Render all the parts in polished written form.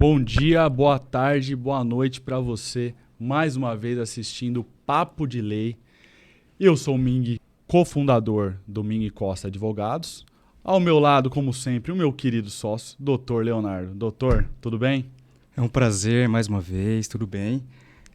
Bom dia, boa tarde, boa noite para você, mais uma vez assistindo Papo de Lei. Eu sou o Ming, cofundador do Ming Costa Advogados. Ao meu lado, como sempre, o meu querido sócio, Dr. Leonardo. Doutor, tudo bem? É um prazer mais uma vez, tudo bem?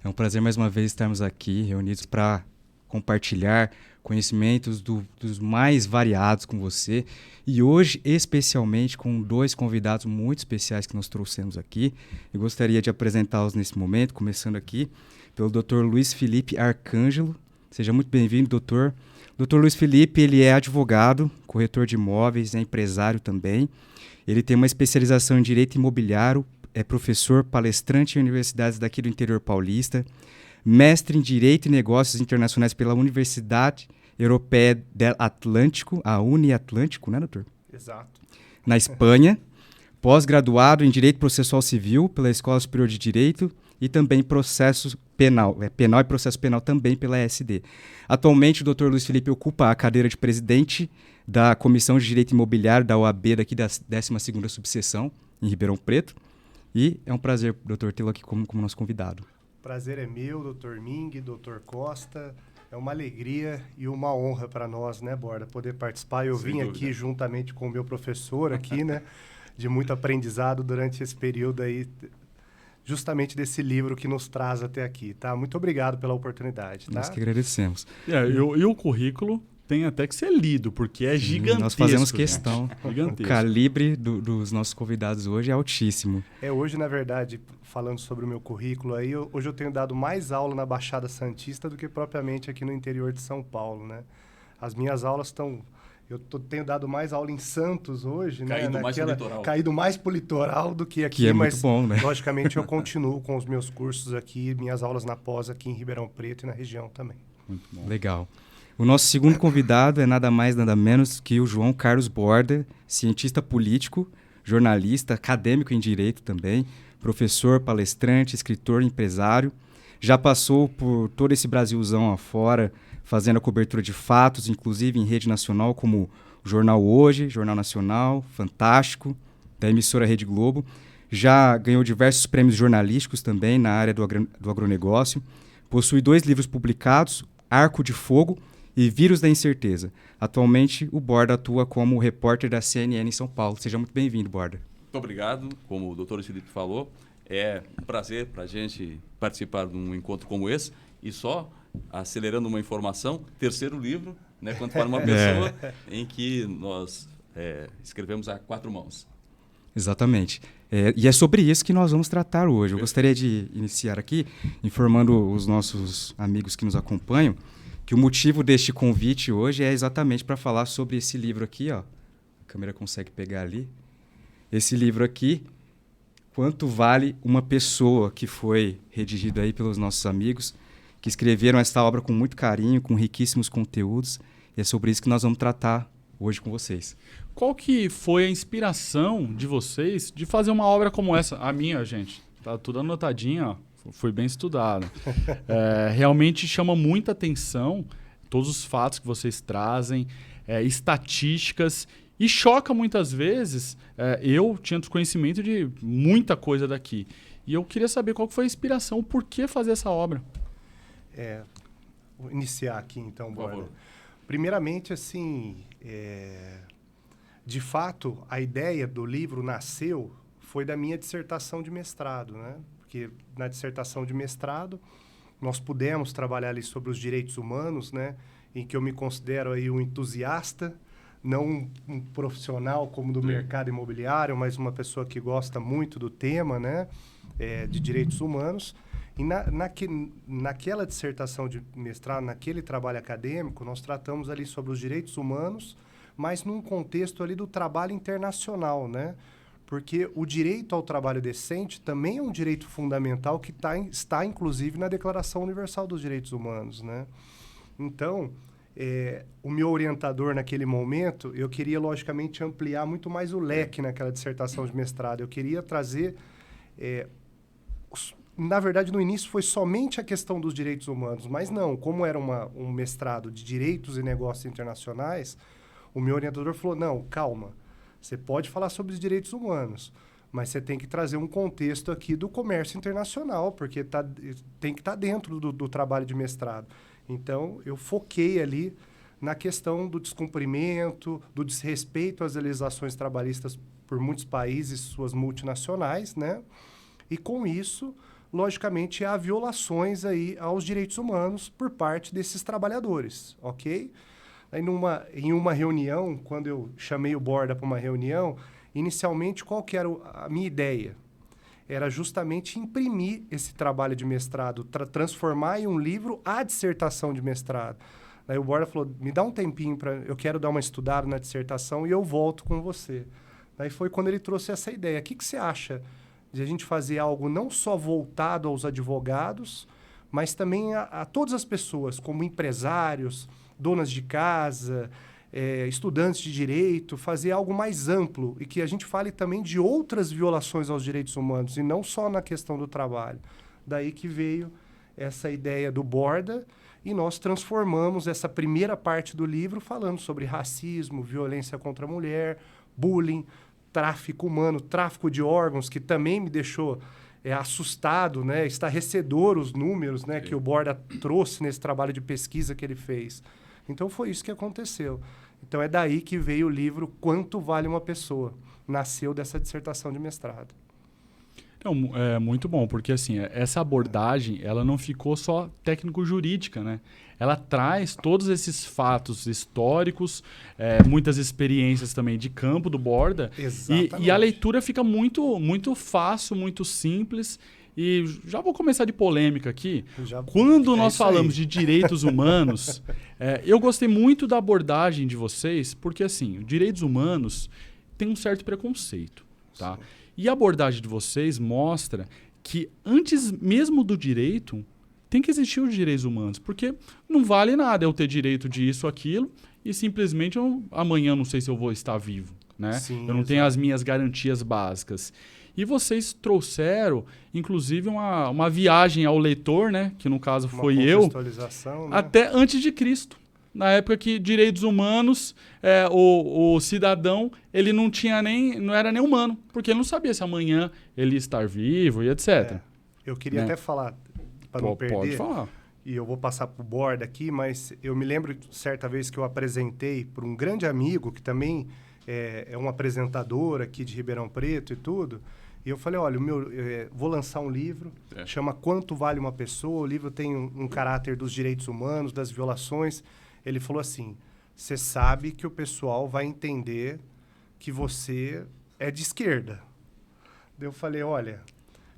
É um prazer mais uma vez estarmos aqui reunidos para compartilhar conhecimentos dos mais variados com você. E hoje, especialmente, com dois convidados muito especiais que nós trouxemos aqui. Eu gostaria de apresentá-los nesse momento, começando aqui pelo Dr. Luiz Felipe Arcângelo. Seja muito bem-vindo, doutor. Dr. Luiz Felipe, ele é advogado, corretor de imóveis, é empresário também. Ele tem uma especialização em direito imobiliário, é professor, palestrante em universidades daqui do interior paulista, mestre em Direito e Negócios Internacionais pela Universidade Europeia del Atlântico, a Uniatlântico, né, doutor? Exato. Na Espanha, pós-graduado em Direito Processual Civil pela Escola Superior de Direito e também Processo Penal, penal e Processo Penal também pela ESD. Atualmente, o Dr. Luiz Felipe ocupa a cadeira de presidente da Comissão de Direito Imobiliário da OAB daqui da 12ª subseção, em Ribeirão Preto. E é um prazer, doutor, tê-lo aqui como nosso convidado. Prazer é meu, doutor Ming, doutor Costa. É uma alegria e uma honra para nós, né, Borda, poder participar. Eu vim aqui juntamente com o meu professor aqui, né, de muito aprendizado durante esse período aí, justamente desse livro que nos traz até aqui, tá? Muito obrigado pela oportunidade, tá? Nós que agradecemos. E o currículo tem até que ser lido, porque é gigantesco. Nós fazemos questão. Gigantesco. O calibre dos nossos convidados hoje é altíssimo. Hoje, na verdade, falando sobre o meu currículo aí, hoje eu tenho dado mais aula na Baixada Santista do que propriamente aqui no interior de São Paulo, né? As minhas aulas estão... tenho dado mais aula em Santos hoje, caído né? Mais pro litoral. Caído mais pro litoral do que aqui. Que é mas, muito bom, né? Logicamente, eu continuo com os meus cursos aqui, minhas aulas na pós aqui em Ribeirão Preto e na região também. Muito bom. Legal. O nosso segundo convidado é nada mais, nada menos que o João Carlos Borda, cientista político, jornalista, acadêmico em direito também, professor, palestrante, escritor, empresário. Já passou por todo esse Brasilzão afora, fazendo a cobertura de fatos, inclusive em rede nacional, como o Jornal Hoje, Jornal Nacional, Fantástico, da emissora Rede Globo. Já ganhou diversos prêmios jornalísticos também na área do agronegócio. Possui 2 livros publicados, Arco de Fogo e Vírus da Incerteza. Atualmente, o Borda atua como repórter da CNN em São Paulo. Seja muito bem-vindo, Borda. Muito obrigado. Como o doutor Felipe falou, é um prazer para a gente participar de um encontro como esse. E só acelerando uma informação, 3º livro, né, quanto para uma pessoa em que nós escrevemos a 4 mãos. Exatamente. E é sobre isso que nós vamos tratar hoje. Eu gostaria de iniciar aqui informando os nossos amigos que nos acompanham que o motivo deste convite hoje é exatamente para falar sobre esse livro aqui, ó. A câmera consegue pegar ali. Esse livro aqui, Quanto Vale uma Pessoa, que foi redigido aí pelos nossos amigos, que escreveram essa obra com muito carinho, com riquíssimos conteúdos, e é sobre isso que nós vamos tratar hoje com vocês. Qual que foi a inspiração de vocês de fazer uma obra como essa? A minha, gente, tá tudo anotadinho, ó. Foi bem estudado. Realmente chama muita atenção todos os fatos que vocês trazem, estatísticas, e choca muitas vezes. Eu tinha desconhecimento de muita coisa daqui. E eu queria saber qual que foi a inspiração, por que fazer essa obra? Vou iniciar aqui, então, Por favor. Primeiramente, assim, de fato, a ideia do livro nasceu foi da minha dissertação de mestrado, né? Porque na dissertação de mestrado nós pudemos trabalhar ali sobre os direitos humanos, né? Em que eu me considero aí um entusiasta, não um profissional como do mercado imobiliário, mas uma pessoa que gosta muito do tema, né? De direitos humanos. E naquela dissertação de mestrado, naquele trabalho acadêmico, nós tratamos ali sobre os direitos humanos, mas num contexto ali do trabalho internacional, né? Porque o direito ao trabalho decente também é um direito fundamental que está, inclusive, na Declaração Universal dos Direitos Humanos, né? Então, o meu orientador naquele momento, eu queria, logicamente, ampliar muito mais o leque naquela dissertação de mestrado. Eu queria trazer... na verdade, no início foi somente a questão dos direitos humanos, mas não, como era um mestrado de Direitos e Negócios Internacionais, o meu orientador falou, não, calma, você pode falar sobre os direitos humanos, mas você tem que trazer um contexto aqui do comércio internacional, porque tem que estar dentro do trabalho de mestrado. Então, eu foquei ali na questão do descumprimento, do desrespeito às legislações trabalhistas por muitos países, suas multinacionais, né? E com isso, logicamente, há violações aí aos direitos humanos por parte desses trabalhadores, ok? Aí em uma reunião, quando eu chamei o Borda para uma reunião, inicialmente, qual que era a minha ideia? Era justamente imprimir esse trabalho de mestrado, transformar em um livro a dissertação de mestrado. Aí o Borda falou, me dá um tempinho, eu quero dar uma estudada na dissertação e eu volto com você. Aí foi quando ele trouxe essa ideia. O que você acha de a gente fazer algo não só voltado aos advogados, mas também a todas as pessoas, como empresários, donas de casa, estudantes de direito, fazer algo mais amplo e que a gente fale também de outras violações aos direitos humanos e não só na questão do trabalho. Daí que veio essa ideia do Borda e nós transformamos essa primeira parte do livro falando sobre racismo, violência contra a mulher, bullying, tráfico humano, tráfico de órgãos, que também me deixou assustado, né? Estarrecedor os números, né, que o Borda trouxe nesse trabalho de pesquisa que ele fez. Então, foi isso que aconteceu. Então, é daí que veio o livro Quanto Vale uma Pessoa. Nasceu dessa dissertação de mestrado. Então, é muito bom, porque assim, essa abordagem, ela não ficou só técnico-jurídica, né? Ela traz todos esses fatos históricos, muitas experiências também de campo do Borda. E a leitura fica muito, muito fácil, muito simples. E já vou começar de polêmica aqui. Quando nós falamos de direitos humanos, eu gostei muito da abordagem de vocês, porque assim, direitos humanos têm um certo preconceito, tá? Sim. E a abordagem de vocês mostra que antes mesmo do direito, tem que existir os direitos humanos, porque não vale nada eu ter direito disso, aquilo, e simplesmente amanhã não sei se eu vou estar vivo, né? Sim, eu não tenho as minhas garantias básicas. E vocês trouxeram, inclusive, uma viagem ao leitor, né? Que no caso foi eu, né? Até antes de Cristo. Na época que direitos humanos, o cidadão, ele não era nem humano, porque ele não sabia se amanhã ele ia estar vivo e etc. Eu queria até falar, para não perder, pode falar. E eu vou passar para o Borda aqui, mas eu me lembro certa vez que eu apresentei para um grande amigo, que também é um apresentador aqui de Ribeirão Preto e tudo, e eu falei, olha, vou lançar um livro, chama Quanto Vale uma Pessoa, o livro tem um caráter dos direitos humanos, das violações. Ele falou assim, você sabe que o pessoal vai entender que você é de esquerda. Daí eu falei, olha,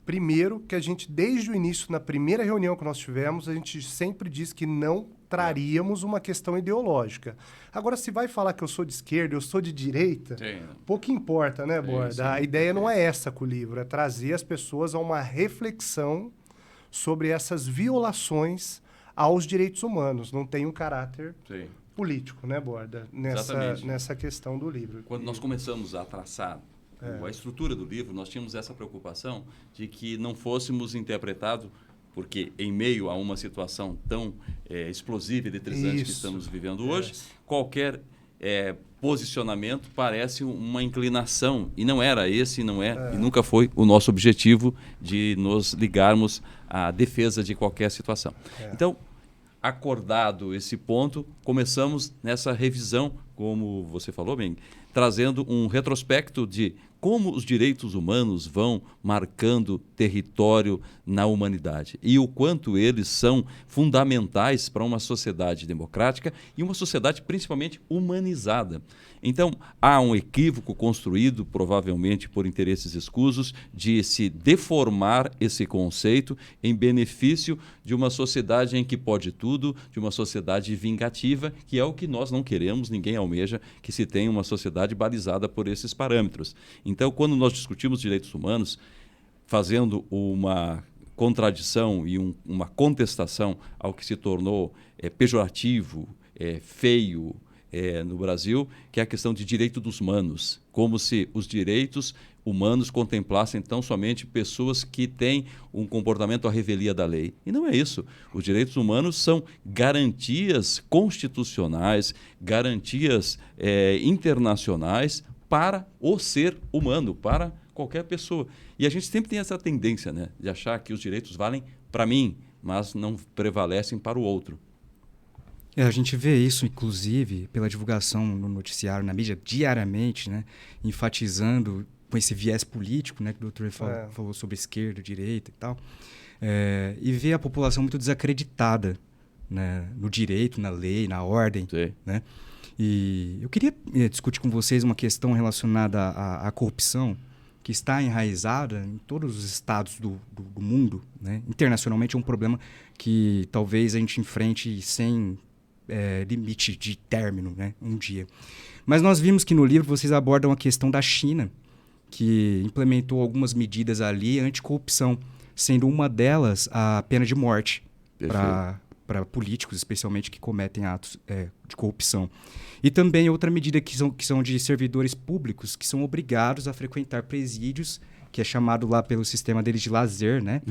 primeiro que a gente, desde o início, na primeira reunião que nós tivemos, a gente sempre disse que não traríamos uma questão ideológica. Agora, se vai falar que eu sou de esquerda, eu sou de direita, pouco importa, né, Borda? A ideia não é essa com o livro, é trazer as pessoas a uma reflexão sobre essas violações aos direitos humanos. Não tem um caráter político, né, Borda? Nessa questão do livro. Quando nós começamos a traçar a estrutura do livro, nós tínhamos essa preocupação de que não fôssemos interpretados, porque em meio a uma situação tão explosiva e eletrizante que estamos vivendo hoje, qualquer posicionamento parece uma inclinação, e não era esse, e nunca foi o nosso objetivo de nos ligarmos à defesa de qualquer situação. Então, acordado esse ponto, começamos nessa revisão, como você falou bem, trazendo um retrospecto de como os direitos humanos vão marcando território na humanidade e o quanto eles são fundamentais para uma sociedade democrática e uma sociedade principalmente humanizada. Então, há um equívoco construído, provavelmente por interesses escusos, de se deformar esse conceito em benefício de uma sociedade em que pode tudo, de uma sociedade vingativa, que é o que nós não queremos, ninguém almeja que se tenha uma sociedade balizada por esses parâmetros. Então, quando nós discutimos direitos humanos, fazendo uma contradição e uma contestação ao que se tornou pejorativo, feio, no Brasil, que é a questão de direito dos humanos, como se os direitos humanos contemplassem tão somente pessoas que têm um comportamento à revelia da lei. E não é isso. Os direitos humanos são garantias constitucionais, garantias internacionais para o ser humano, para qualquer pessoa. E a gente sempre tem essa tendência, né, de achar que os direitos valem para mim, mas não prevalecem para o outro. A gente vê isso, inclusive, pela divulgação no noticiário, na mídia, diariamente, né? Enfatizando com esse viés político, né? Que o doutor falou sobre esquerda, direita e tal. E vê a população muito desacreditada, né? No direito, na lei, na ordem. Sim. Né? E eu queria discutir com vocês uma questão relacionada à corrupção, que está enraizada em todos os estados do mundo. Né? Internacionalmente é um problema que talvez a gente enfrente sem limite de término, né? Um dia. Mas nós vimos que no livro vocês abordam a questão da China, que implementou algumas medidas anticorrupção, sendo uma delas a pena de morte para políticos, especialmente que cometem atos de corrupção. E também outra medida que são de servidores públicos, que são obrigados a frequentar presídios, que é chamado lá pelo sistema deles de lazer, né?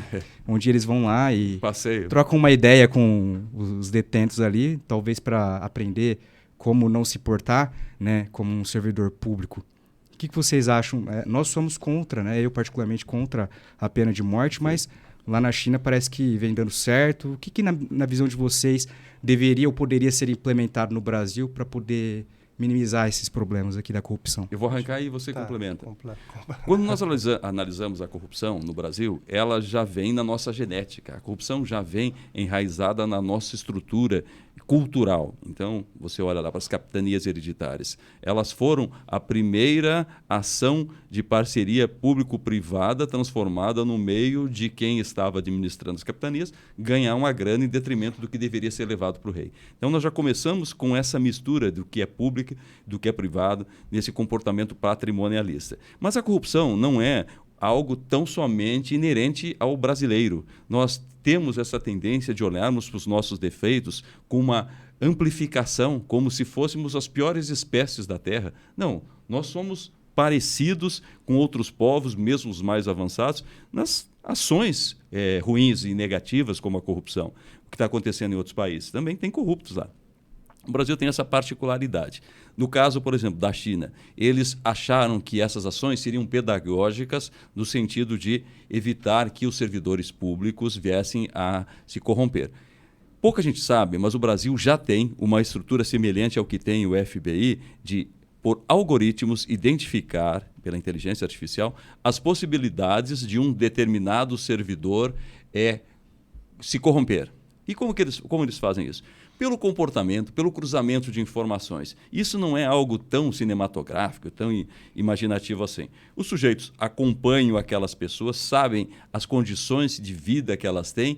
Onde eles vão lá e trocam uma ideia com os detentos ali, talvez para aprender como não se portar, né? Como um servidor público. O que vocês acham? Nós somos contra, né? Eu particularmente contra a pena de morte, mas lá na China parece que vem dando certo. O que na visão de vocês deveria ou poderia ser implementado no Brasil para poder minimizar esses problemas aqui da corrupção? Eu vou arrancar e você complementa. Quando nós analisamos a corrupção no Brasil, ela já vem na nossa genética. A corrupção já vem enraizada na nossa estrutura cultural. Então, você olha lá para as capitanias hereditárias. Elas foram a primeira ação de parceria público-privada transformada no meio de quem estava administrando as capitanias ganhar uma grana em detrimento do que deveria ser levado para o rei. Então, nós já começamos com essa mistura do que é público, do que é privado, nesse comportamento patrimonialista. Mas a corrupção não é algo tão somente inerente ao brasileiro. Nós temos essa tendência de olharmos para os nossos defeitos com uma amplificação, como se fôssemos as piores espécies da Terra. Não, nós somos parecidos com outros povos, mesmo os mais avançados, nas ações ruins e negativas, como a corrupção. O que está acontecendo em outros países? Também tem corruptos lá. O Brasil tem essa particularidade. No caso, por exemplo, da China, eles acharam que essas ações seriam pedagógicas no sentido de evitar que os servidores públicos viessem a se corromper. Pouca gente sabe, mas o Brasil já tem uma estrutura semelhante ao que tem o FBI de, por algoritmos, identificar, pela inteligência artificial, as possibilidades de um determinado servidor se corromper. E como eles fazem isso? Pelo comportamento, pelo cruzamento de informações. Isso não é algo tão cinematográfico, tão imaginativo assim. Os sujeitos acompanham aquelas pessoas, sabem as condições de vida que elas têm,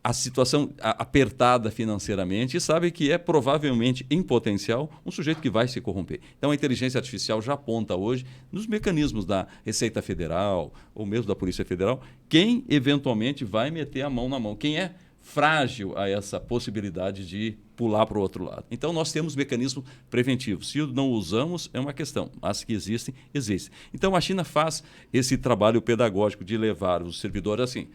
a situação apertada financeiramente e sabem que é provavelmente, em potencial, um sujeito que vai se corromper. Então, a inteligência artificial já aponta hoje, nos mecanismos da Receita Federal ou mesmo da Polícia Federal, quem eventualmente vai meter a mão na mão, quem é frágil a essa possibilidade de pular para o outro lado. Então, nós temos mecanismos preventivos. Se não usamos, é uma questão, mas que existem. Então, a China faz esse trabalho pedagógico de levar os servidores assim.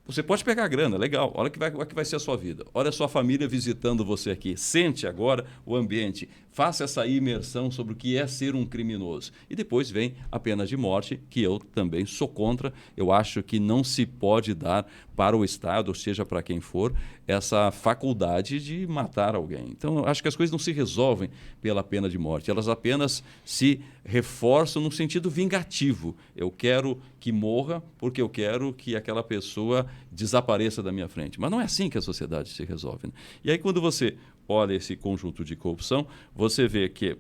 Você pode pegar a grana, legal, olha o que vai ser a sua vida. Olha a sua família visitando você aqui. Sente agora o ambiente. Faça essa imersão sobre o que é ser um criminoso. E depois vem a pena de morte, que eu também sou contra. Eu acho que não se pode dar para o Estado, ou seja, para quem for, essa faculdade de matar alguém. Então, eu acho que as coisas não se resolvem pela pena de morte. Elas apenas se reforçam no sentido vingativo. Eu quero que morra porque eu quero que aquela pessoa desapareça da minha frente. Mas não é assim que a sociedade se resolve, né? E aí, quando você olha esse conjunto de corrupção, você vê que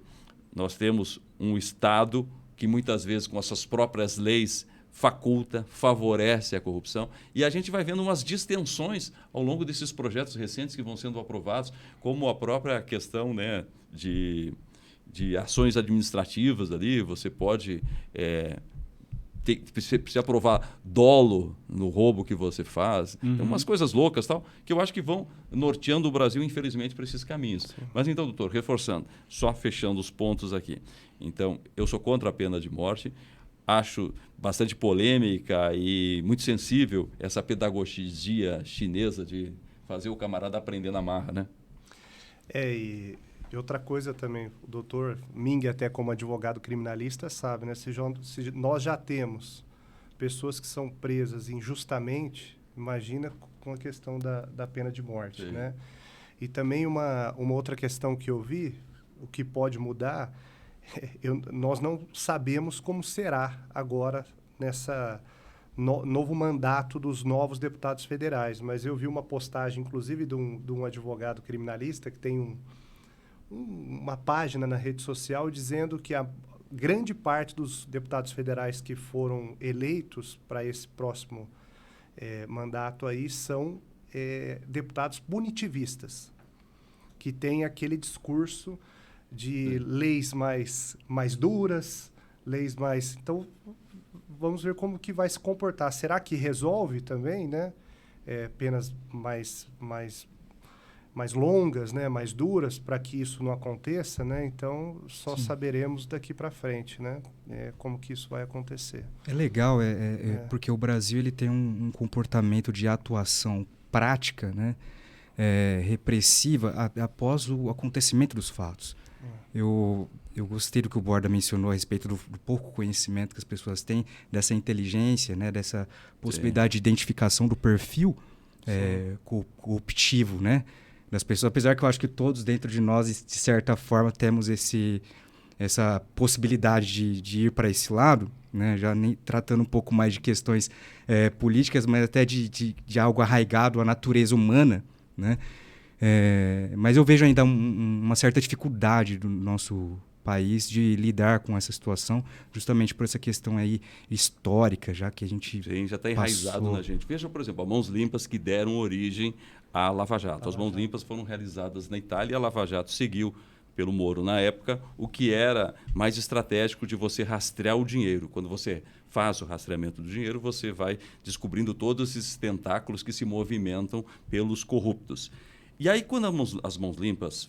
nós temos um Estado que muitas vezes com as suas próprias leis favorece a corrupção, e a gente vai vendo umas distensões ao longo desses projetos recentes que vão sendo aprovados, como a própria questão, né, de ações administrativas ali. Você pode precisa aprovar dolo no roubo que você faz. Uhum. Tem umas coisas loucas tal, que eu acho que vão norteando o Brasil, infelizmente, para esses caminhos. Sim. Mas então, doutor, reforçando, só fechando os pontos aqui. Então, eu sou contra a pena de morte, acho bastante polêmica e muito sensível essa pedagogia chinesa de fazer o camarada aprender na marra, né? E outra coisa também, o doutor Ming, até como advogado criminalista, sabe, né? Se nós já temos pessoas que são presas injustamente, imagina com a questão da pena de morte, né? E também uma outra questão que eu vi, o que pode mudar, nós não sabemos como será agora nessa novo mandato dos novos deputados federais, mas eu vi uma postagem, inclusive, de um advogado criminalista que tem uma página na rede social dizendo que a grande parte dos deputados federais que foram eleitos para esse próximo mandato aí são deputados punitivistas, que têm aquele discurso de leis mais duras, leis mais... Então, vamos ver como que vai se comportar. Será que resolve também, né? Penas mais longas, né? Mais duras, para que isso não aconteça, né? Então, só saberemos daqui para frente, né? Como que isso vai acontecer. É legal, porque o Brasil ele tem um comportamento de atuação prática, né? Repressiva após o acontecimento dos fatos. Eu gostei do que o Borda mencionou a respeito do pouco conhecimento que as pessoas têm, dessa inteligência, né, dessa possibilidade de identificação do perfil corruptivo, né, das pessoas. Apesar que eu acho que todos dentro de nós, de certa forma, temos essa possibilidade de ir para esse lado, né, já nem tratando um pouco mais de questões políticas, mas até de algo arraigado à natureza humana, né. Mas eu vejo ainda uma certa dificuldade do nosso país de lidar com essa situação, justamente por essa questão aí histórica, já que a gente já está enraizado na gente. Veja, por exemplo, as mãos limpas que deram origem à Lava Jato. As mãos limpas foram realizadas na Itália e a Lava Jato seguiu pelo Moro na época, o que era mais estratégico de você rastrear o dinheiro. Quando você faz o rastreamento do dinheiro, você vai descobrindo todos esses tentáculos que se movimentam pelos corruptos. E aí, quando as mãos limpas,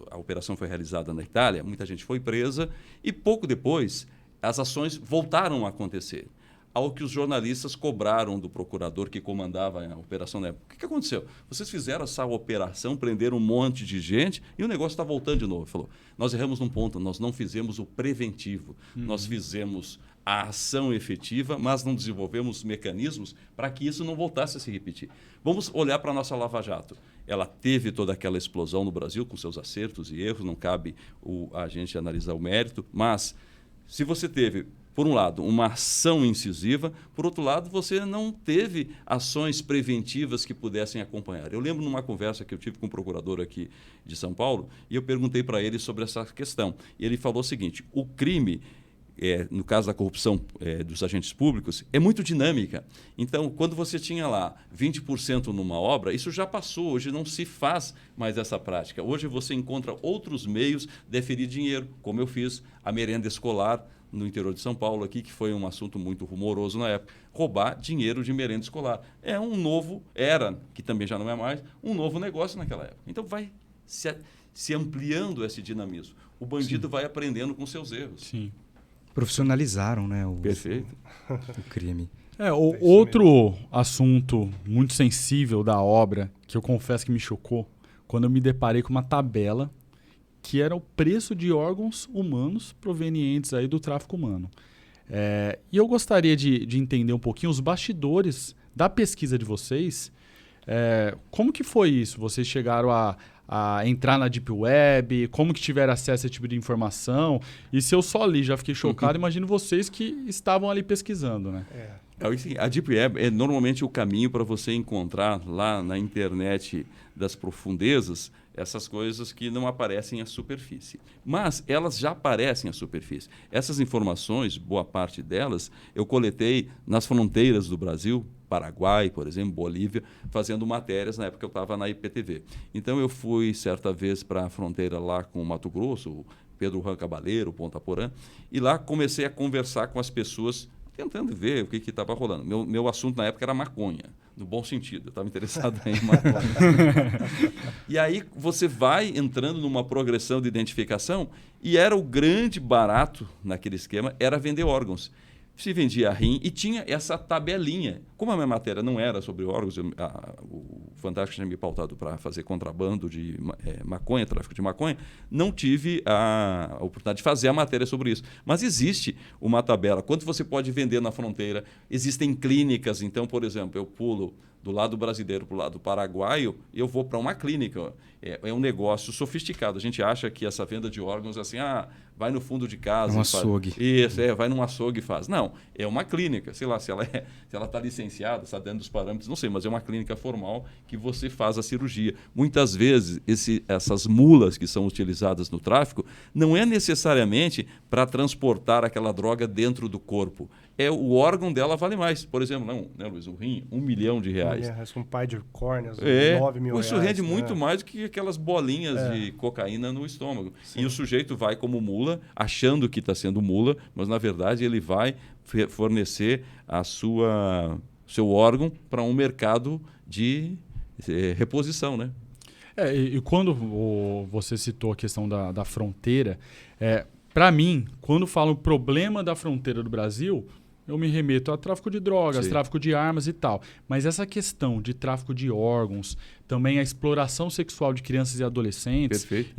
a operação foi realizada na Itália, muita gente foi presa e pouco depois as ações voltaram a acontecer. Ao que os jornalistas cobraram do procurador que comandava a operação na época. O que aconteceu? Vocês fizeram essa operação, prenderam um monte de gente e o negócio está voltando de novo. Ele falou, nós erramos num ponto, nós não fizemos o preventivo, nós fizemos a ação efetiva, mas não desenvolvemos mecanismos para que isso não voltasse a se repetir. Vamos olhar para a nossa Lava Jato. Ela teve toda aquela explosão no Brasil, com seus acertos e erros, não cabe a gente analisar o mérito, mas se você teve, por um lado, uma ação incisiva, por outro lado, você não teve ações preventivas que pudessem acompanhar. Eu lembro numa conversa que eu tive com um procurador aqui de São Paulo, e eu perguntei para ele sobre essa questão. E ele falou o seguinte, o crime... no caso da corrupção dos agentes públicos, é muito dinâmica. Então, quando você tinha lá 20% numa obra, isso já passou, hoje não se faz mais essa prática. Hoje você encontra outros meios de aferir dinheiro, como eu fiz a merenda escolar no interior de São Paulo, aqui, que foi um assunto muito rumoroso na época. Roubar dinheiro de merenda escolar. Que também já não é mais, um novo negócio naquela época. Então, vai se ampliando esse dinamismo. O bandido vai aprendendo com seus erros. Sim. Profissionalizaram, né, Perfeito. o crime. Outro assunto muito sensível da obra, que eu confesso que me chocou, quando eu me deparei com uma tabela que era o preço de órgãos humanos provenientes aí do tráfico humano. E eu gostaria de entender um pouquinho os bastidores da pesquisa de vocês. Como que foi isso? Vocês chegaram a entrar na Deep Web, como que tiveram acesso a esse tipo de informação? E se eu só li, já fiquei chocado, imagino vocês que estavam ali pesquisando, né? A Deep Web é normalmente o caminho para você encontrar lá na internet das profundezas essas coisas que não aparecem à superfície. Mas elas já aparecem à superfície. Essas informações, boa parte delas, eu coletei nas fronteiras do Brasil, Paraguai, por exemplo, Bolívia, fazendo matérias na época que eu estava na IPTV. Então eu fui certa vez para a fronteira lá com o Mato Grosso, Pedro Juan Cabaleiro, Ponta Porã, e lá comecei a conversar com as pessoas, tentando ver o que estava rolando. Meu assunto na época era maconha, no bom sentido, eu estava interessado em maconha. E aí você vai entrando numa progressão de identificação, e era o grande barato naquele esquema, era vender órgãos. se vendia rim e tinha essa tabelinha. Como a minha matéria não era sobre órgãos, o Fantástico tinha me pautado para fazer contrabando de maconha, tráfico de maconha, não tive a oportunidade de fazer a matéria sobre isso. Mas existe uma tabela. Quanto você pode vender na fronteira? Existem clínicas. Então, por exemplo, eu pulo do lado brasileiro para o lado paraguaio, eu vou para uma clínica. É um negócio sofisticado. A gente acha que essa venda de órgãos assim, vai no fundo de casa. Um açougue. Isso, vai num açougue e faz. Não, é uma clínica. Sei lá, se ela está licenciada, está dentro dos parâmetros, não sei, mas é uma clínica formal que você faz a cirurgia. Muitas vezes, essas mulas que são utilizadas no tráfico não é necessariamente para transportar aquela droga dentro do corpo. O órgão dela vale mais. Por exemplo, né, Luiz, o rim, R$1 milhão. Um pai de córneas, 9 mil isso reais. Rende muito mais do que aquelas bolinhas de cocaína no estômago. Sim. E o sujeito vai como mula, achando que está sendo mula, mas na verdade ele vai fornecer seu órgão para um mercado de reposição, né? E quando você citou a questão da fronteira, para mim, quando falo o problema da fronteira do Brasil, eu me remeto a tráfico de drogas, Sim. tráfico de armas e tal. Mas essa questão de tráfico de órgãos, também a exploração sexual de crianças e adolescentes, Perfeito.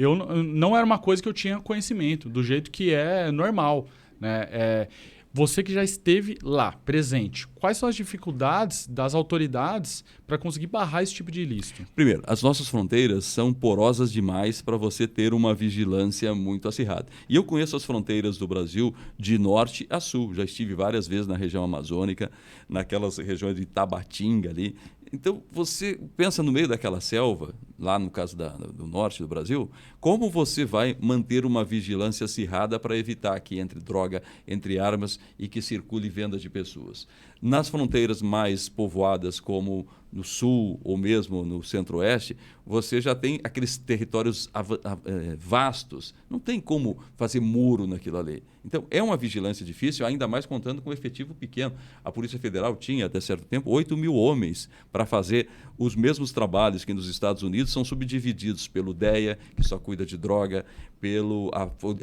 Não era uma coisa que eu tinha conhecimento, do jeito que é normal, né? Você que já esteve lá, presente, quais são as dificuldades das autoridades para conseguir barrar esse tipo de ilícito? Primeiro, as nossas fronteiras são porosas demais para você ter uma vigilância muito acirrada. E eu conheço as fronteiras do Brasil de norte a sul. Já estive várias vezes na região amazônica, naquelas regiões de Tabatinga ali. Então, você pensa no meio daquela selva, lá no caso do norte do Brasil, como você vai manter uma vigilância acirrada para evitar que entre droga, entre armas e que circule venda de pessoas? Nas fronteiras mais povoadas, como no sul ou mesmo no centro-oeste, você já tem aqueles territórios vastos. Não tem como fazer muro naquilo ali. Então, é uma vigilância difícil, ainda mais contando com um efetivo pequeno. A Polícia Federal tinha, até certo tempo, 8 mil homens para fazer os mesmos trabalhos que nos Estados Unidos são subdivididos pelo DEA, que só cuida de droga,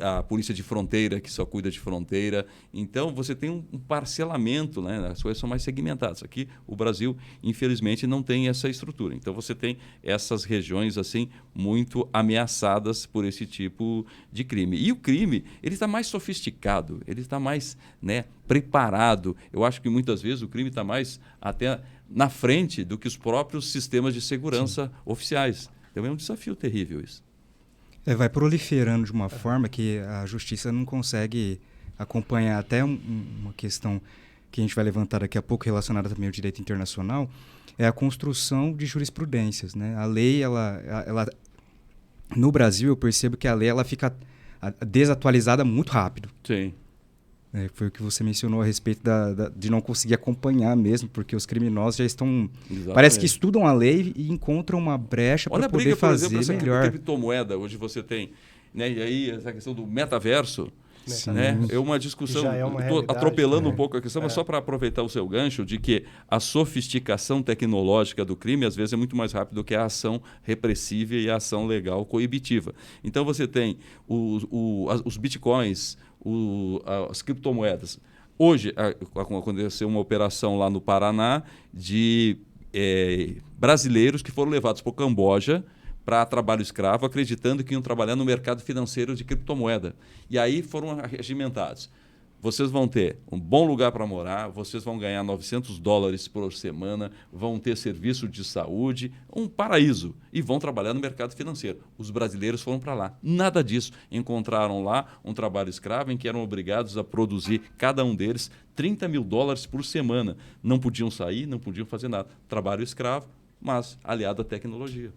a Polícia de Fronteira, que só cuida de fronteira. Então, você tem um parcelamento, né? As coisas são mais segmentadas. Aqui, o Brasil, infelizmente, não tem essa estrutura. Então, você tem essas regiões assim muito ameaçadas por esse tipo de crime. E o crime, ele está mais sofisticado, ele está mais, né, preparado. Eu acho que muitas vezes o crime está mais até na frente do que os próprios sistemas de segurança oficiais. Então é um desafio terrível isso. Vai proliferando de uma forma que a justiça não consegue acompanhar. Até uma questão que a gente vai levantar daqui a pouco relacionada também ao direito internacional é a construção de jurisprudências, né? A lei, ela no Brasil, eu percebo que a lei ela fica desatualizada muito rápido. Sim. Foi o que você mencionou a respeito de não conseguir acompanhar mesmo, porque os criminosos já estão... Exatamente. Parece que estudam a lei e encontram uma brecha para poder fazer melhor. Olha a briga, por exemplo, essa criptomoeda. Hoje você tem, né, e aí essa questão do metaverso, né, é uma discussão... Estou atropelando um pouco a questão, mas só para aproveitar o seu gancho de que a sofisticação tecnológica do crime, às vezes, é muito mais rápido do que a ação repressiva e a ação legal coibitiva. Então, você tem os bitcoins, as criptomoedas. Hoje, aconteceu uma operação lá no Paraná de brasileiros que foram levados para o Camboja para trabalho escravo, acreditando que iam trabalhar no mercado financeiro de criptomoeda. E aí foram regimentados. Vocês vão ter um bom lugar para morar, vocês vão ganhar $900 por semana, vão ter serviço de saúde, um paraíso, e vão trabalhar no mercado financeiro. Os brasileiros foram para lá. Nada disso. Encontraram lá um trabalho escravo em que eram obrigados a produzir, cada um deles, $30 mil por semana. Não podiam sair, não podiam fazer nada. Trabalho escravo, mas aliado à tecnologia.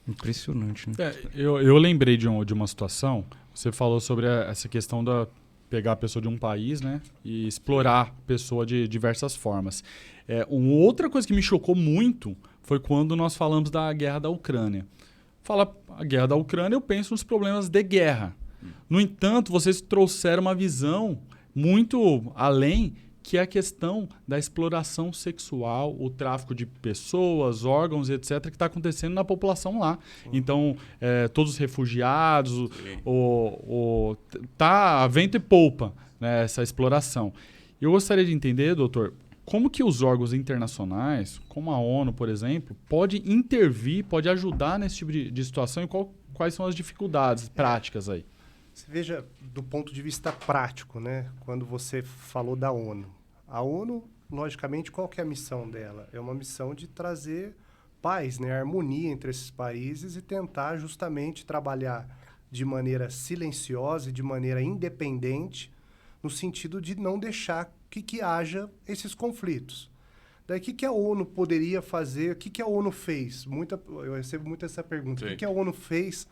Impressionante, né? Eu lembrei de uma situação, você falou sobre essa questão da pegar a pessoa de um país, né, e explorar a pessoa de diversas formas. Uma outra coisa que me chocou muito foi quando nós falamos da guerra da Ucrânia. Fala a guerra da Ucrânia, eu penso nos problemas de guerra. No entanto, vocês trouxeram uma visão muito além, que é a questão da exploração sexual, o tráfico de pessoas, órgãos, etc., que está acontecendo na população lá. Então, todos os refugiados, tá a vento e poupa, né, essa exploração. Eu gostaria de entender, doutor, como que os órgãos internacionais, como a ONU, por exemplo, pode intervir, pode ajudar nesse tipo de situação e quais são as dificuldades práticas aí? Você veja, do ponto de vista prático, né? Quando você falou da ONU. A ONU, logicamente, qual que é a missão dela? É uma missão de trazer paz, né? Harmonia entre esses países e tentar justamente trabalhar de maneira silenciosa e de maneira independente, no sentido de não deixar que haja esses conflitos. Daí, o que a ONU poderia fazer? O que a ONU fez? Eu recebo muito essa pergunta. Sim. O que a ONU fez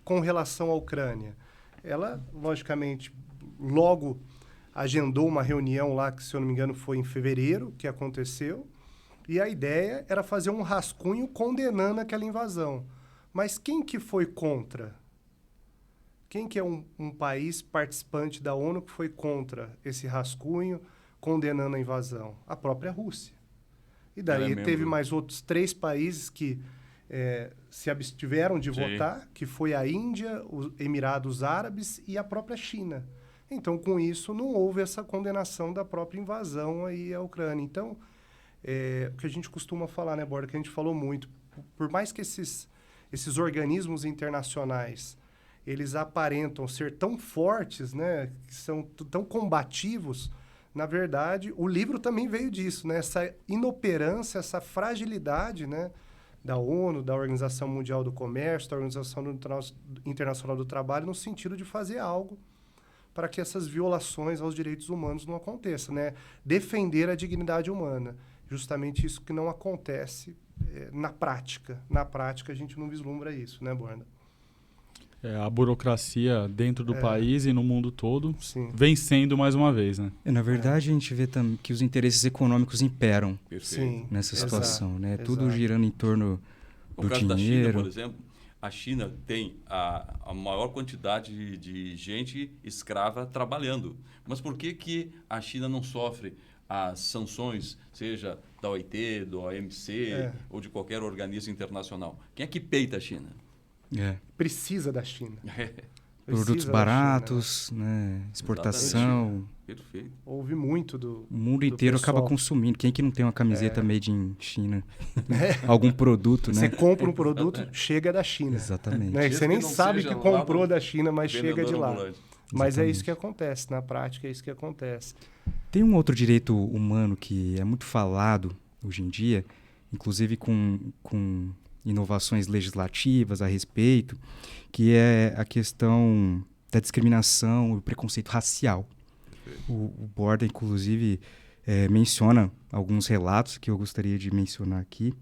com relação à Ucrânia? Ela, logicamente, logo agendou uma reunião lá, que, se eu não me engano, foi em fevereiro, que aconteceu, e a ideia era fazer um rascunho condenando aquela invasão. Mas quem que foi contra? Quem que é um país participante da ONU que foi contra esse rascunho condenando a invasão? A própria Rússia. E daí teve mais outros 3 países que se abstiveram de votar, que foi a Índia, os Emirados Árabes e a própria China. Então, com isso, não houve essa condenação da própria invasão aí à Ucrânia. Então, o que a gente costuma falar, né, Borda, que a gente falou muito, por mais que esses organismos internacionais eles aparentam ser tão fortes, né, que são tão combativos, na verdade, o livro também veio disso, né, essa inoperância, essa fragilidade, né, da ONU, da Organização Mundial do Comércio, da Organização Internacional do Trabalho, no sentido de fazer algo para que essas violações aos direitos humanos não aconteçam, né? Defender a dignidade humana. Justamente isso que não acontece na prática. Na prática, a gente não vislumbra isso, né, Borda? A burocracia dentro do país e no mundo todo vencendo mais uma vez, né? Na verdade, a gente vê também que os interesses econômicos imperam nessa situação, né? Tudo girando em torno do caso dinheiro. Da China, por exemplo, a China tem a maior quantidade de gente escrava trabalhando. Mas por que a China não sofre as sanções, seja da OIT, do OMC ou de qualquer organismo internacional? Quem é que peita a China? Precisa da China. Produtos baratos, China, né? Exportação. Perfeito. Houve muito do O mundo inteiro acaba consumindo. Quem que não tem uma camiseta made in China? Algum produto, né? Você compra um produto, chega da China. Exatamente. Né? Você nem sabe que comprou da China, mas chega de lá. Mas é isso que acontece. Na prática, é isso que acontece. Tem um outro direito humano que é muito falado hoje em dia, inclusive com inovações legislativas a respeito, que é a questão da discriminação e o preconceito racial. O Borda, inclusive, menciona alguns relatos que eu gostaria de mencionar aqui,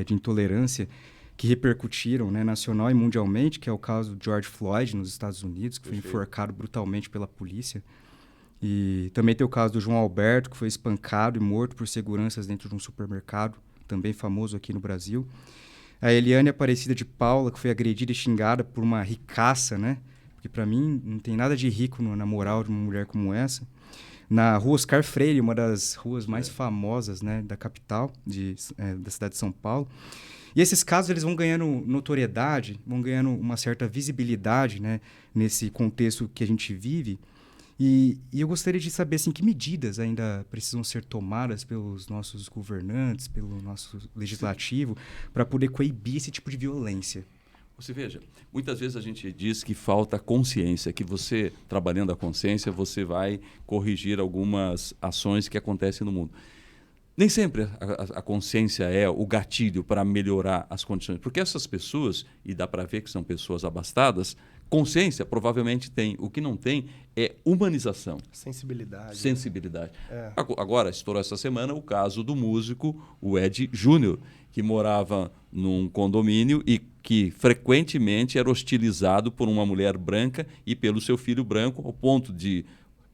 de intolerância, que repercutiram, né, nacional e mundialmente, que é o caso de George Floyd nos Estados Unidos, que foi enforcado brutalmente pela polícia. E também tem o caso do João Alberto, que foi espancado e morto por seguranças dentro de um supermercado, também famoso aqui no Brasil. A Eliane Aparecida de Paula, que foi agredida e xingada por uma ricaça, né? Porque para mim não tem nada de rico na moral de uma mulher como essa. Na rua Oscar Freire, uma das ruas mais famosas, né, da capital, da cidade de São Paulo. E esses casos eles vão ganhando notoriedade, vão ganhando uma certa visibilidade, né, nesse contexto que a gente vive. E eu gostaria de saber assim, que medidas ainda precisam ser tomadas pelos nossos governantes, pelo nosso legislativo, para poder coibir esse tipo de violência. Você veja, muitas vezes a gente diz que falta consciência, que você, trabalhando a consciência, você vai corrigir algumas ações que acontecem no mundo. Nem sempre a consciência é o gatilho para melhorar as condições, porque essas pessoas, e dá para ver que são pessoas abastadas, consciência provavelmente tem. O que não tem é humanização. Sensibilidade. Agora, estourou essa semana o caso do músico, o Ed Júnior, que morava num condomínio e que frequentemente era hostilizado por uma mulher branca e pelo seu filho branco, ao ponto de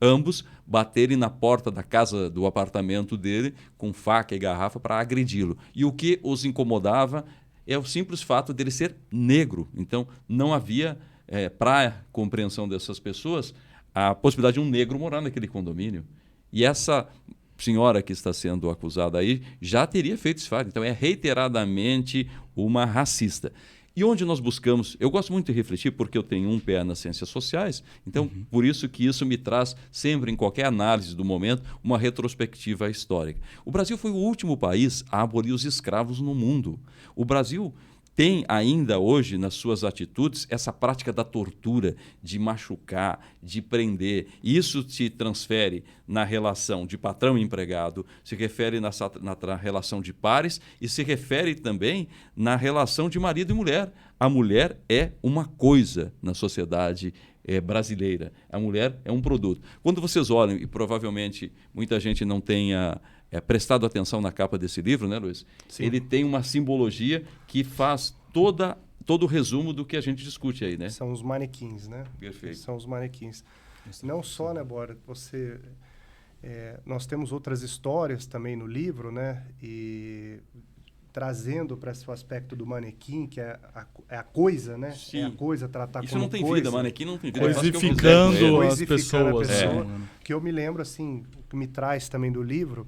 ambos baterem na porta da casa, do apartamento dele, com faca e garrafa para agredi-lo. E o que os incomodava é o simples fato dele ser negro. Então, não havia, para a compreensão dessas pessoas, a possibilidade de um negro morar naquele condomínio. E essa senhora que está sendo acusada aí já teria feito esse fato. Então, é reiteradamente uma racista. E onde nós buscamos, eu gosto muito de refletir porque eu tenho um pé nas ciências sociais, então por isso que isso me traz sempre, em qualquer análise do momento, uma retrospectiva histórica. O Brasil foi o último país a abolir os escravos no mundo. O Brasil tem ainda hoje, nas suas atitudes, essa prática da tortura, de machucar, de prender. E isso se transfere na relação de patrão e empregado, se refere na relação de pares e se refere também na relação de marido e mulher. A mulher é uma coisa na sociedade brasileira. A mulher é um produto. Quando vocês olham, e provavelmente muita gente não tenha prestado atenção na capa desse livro, né, Luiz? Sim. Ele tem uma simbologia que faz todo o resumo do que a gente discute aí, né? São os manequins, né? Perfeito. São os manequins. Não só, né, Bora? Nós temos outras histórias também no livro, né? E trazendo para esse aspecto do manequim, que é a coisa, né? Sim. É a coisa, tratar Isso como não tem coisa. vida, manequim não tem vida. Coisificando as Coisificando a pessoas. pessoa. Que eu me lembro, assim, que me traz também do livro,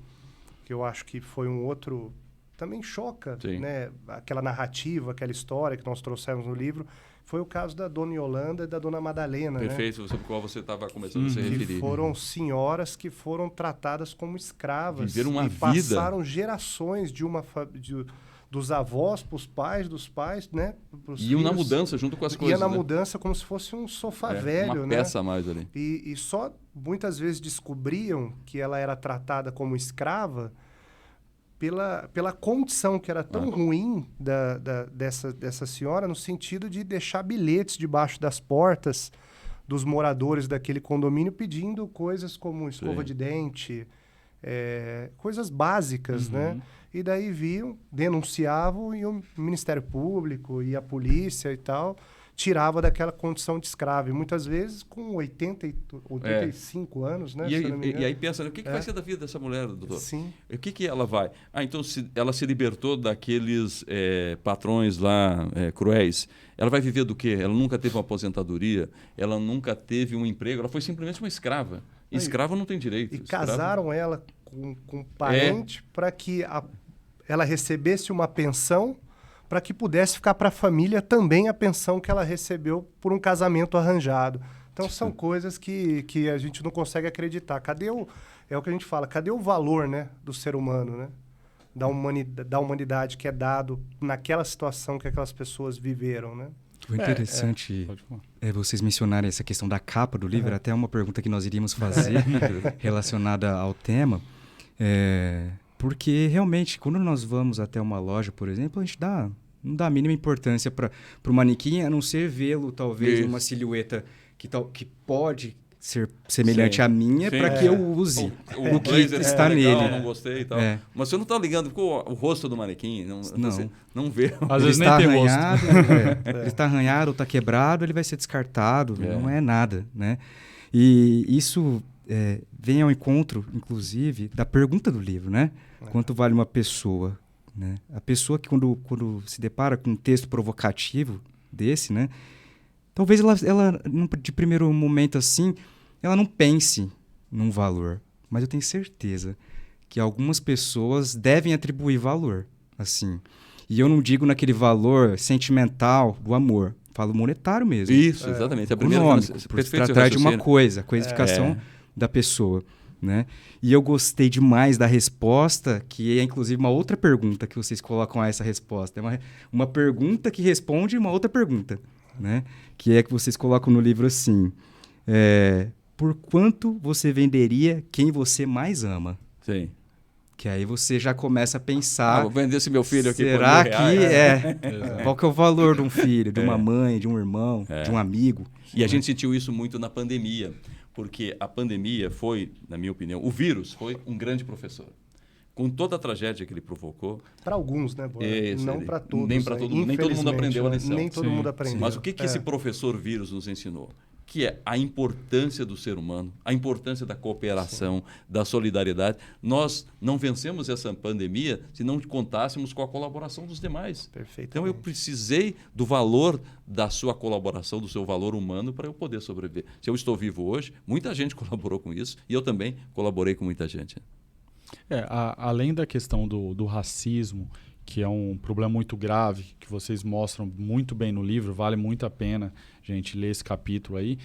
que eu acho que foi um outro... Também choca, Sim. né? Aquela narrativa, aquela história que nós trouxemos no livro, foi o caso da Dona Yolanda e da Dona Madalena, Perfeito, sobre o qual você estava começando a se né? Que referir. foram senhoras que foram tratadas como escravas. Viveram uma e vida. passaram gerações dos avós para os pais, dos pais, né? Iam na mudança junto com as coisas. Ia na né? mudança como se fosse um sofá velho, uma né? peça a mais ali. E só muitas vezes descobriam que ela era tratada como escrava pela condição que era tão ruim dessa senhora, no sentido de deixar bilhetes debaixo das portas dos moradores daquele condomínio pedindo coisas como escova de dente, coisas básicas, né? E daí viam, denunciavam, e o Ministério Público e a polícia e tal tirava daquela condição de escravo. E muitas vezes com 85 anos, né? E aí pensa, o que vai ser da vida dessa mulher, doutor? Sim. O que ela vai? Então ela se libertou daqueles patrões lá cruéis. Ela vai viver do quê? Ela nunca teve uma aposentadoria, ela nunca teve um emprego, ela foi simplesmente uma escrava. Escrava não tem direito. E escrava... casaram ela com um parente para que ela recebesse uma pensão, para que pudesse ficar para a família também a pensão que ela recebeu por um casamento arranjado. Então, são coisas que a gente não consegue acreditar. É o que a gente fala, cadê o valor, né, do ser humano, né? Da humanidade que é dado naquela situação que aquelas pessoas viveram, né? O interessante é vocês mencionarem essa questão da capa do livro, até uma pergunta que nós iríamos fazer relacionada ao tema. Porque, realmente, quando nós vamos até uma loja, por exemplo, a gente não dá a mínima importância para o manequim, a não ser vê-lo, talvez, numa silhueta que pode ser semelhante à minha, para que eu use o que está legal, nele. Não gostei e tal. Mas você não está ligando com o rosto do manequim. Você não vê. Às vezes Ele nem está tem arranhado, rosto. ele está arranhado ou está quebrado, ele vai ser descartado. Não é nada, né? E isso vem ao encontro, inclusive, da pergunta do livro, né? Quanto vale uma pessoa? Né? A pessoa que quando se depara com um texto provocativo desse, né? Talvez ela, de primeiro momento assim, ela não pense num valor. Mas eu tenho certeza que algumas pessoas devem atribuir valor, assim. E eu não digo naquele valor sentimental do amor. Falo monetário mesmo. Isso, exatamente. A primeira por se tratar de uma coisa, a coisificação da pessoa. Né? E eu gostei demais da resposta, que é inclusive uma outra pergunta que vocês colocam a essa resposta. É uma pergunta que responde uma outra pergunta, né? Que é que vocês colocam no livro assim: por quanto você venderia quem você mais ama? Sim. Que aí você já começa a pensar... vou vender esse meu filho aqui será por R$1.000. que qual que é o valor de um filho, de uma mãe, de um irmão, de um amigo? E a gente sentiu isso muito na pandemia. Porque a pandemia foi, na minha opinião, o vírus foi um grande professor. Com toda a tragédia que ele provocou. Para alguns, né, Bora? Não para todos. Nem para todo mundo. Nem todo mundo aprendeu a lição. Nem todo mundo aprendeu. Mas o que esse professor vírus nos ensinou? Que é a importância do ser humano, a importância da cooperação, da solidariedade. Nós não vencemos essa pandemia se não contássemos com a colaboração dos demais. Então eu precisei do valor da sua colaboração, do seu valor humano para eu poder sobreviver. Se eu estou vivo hoje, muita gente colaborou com isso e eu também colaborei com muita gente. Além da questão do racismo que é um problema muito grave, que vocês mostram muito bem no livro, vale muito a pena a gente ler esse capítulo aí,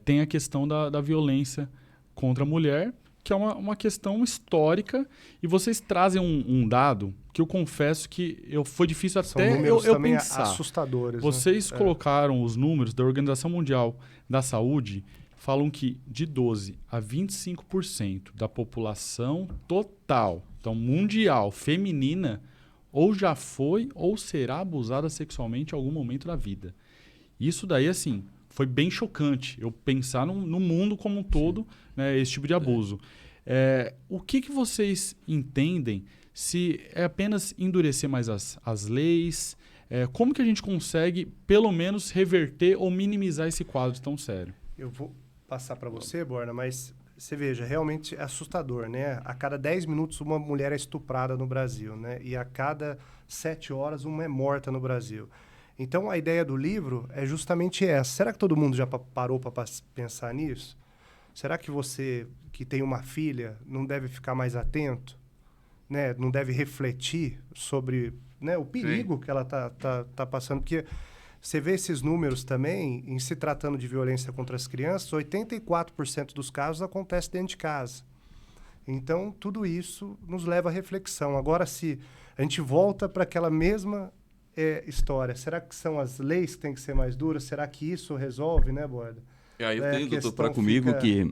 tem a questão da violência contra a mulher, que é uma questão histórica, e vocês trazem um dado que eu confesso que foi difícil São até números eu também pensar. assustadores. Vocês né? colocaram os números da Organização Mundial da Saúde, falam que de 12% a 25% da população total, então mundial, feminina, ou já foi ou será abusada sexualmente em algum momento da vida. Isso daí, assim, foi bem chocante. Eu pensar no mundo como um todo, né, esse tipo de abuso. O que vocês entendem se é apenas endurecer mais as leis? Como que a gente consegue, pelo menos, reverter ou minimizar esse quadro tão sério? Eu vou passar para você, Borna, mas você veja, realmente é assustador, né? A cada 10 minutos uma mulher é estuprada no Brasil, né? E a cada 7 horas uma é morta no Brasil. Então, a ideia do livro é justamente essa. Será que todo mundo já parou para pensar nisso? Será que você, que tem uma filha, não deve ficar mais atento? Né? Não deve refletir sobre, né, o perigo que ela tá passando? Porque você vê esses números também, em se tratando de violência contra as crianças, 84% dos casos acontece dentro de casa. Então, tudo isso nos leva à reflexão. Agora, se a gente volta para aquela mesma história, será que são as leis que têm que ser mais duras? Será que isso resolve, né, Borda? Eu tenho, doutor, para comigo que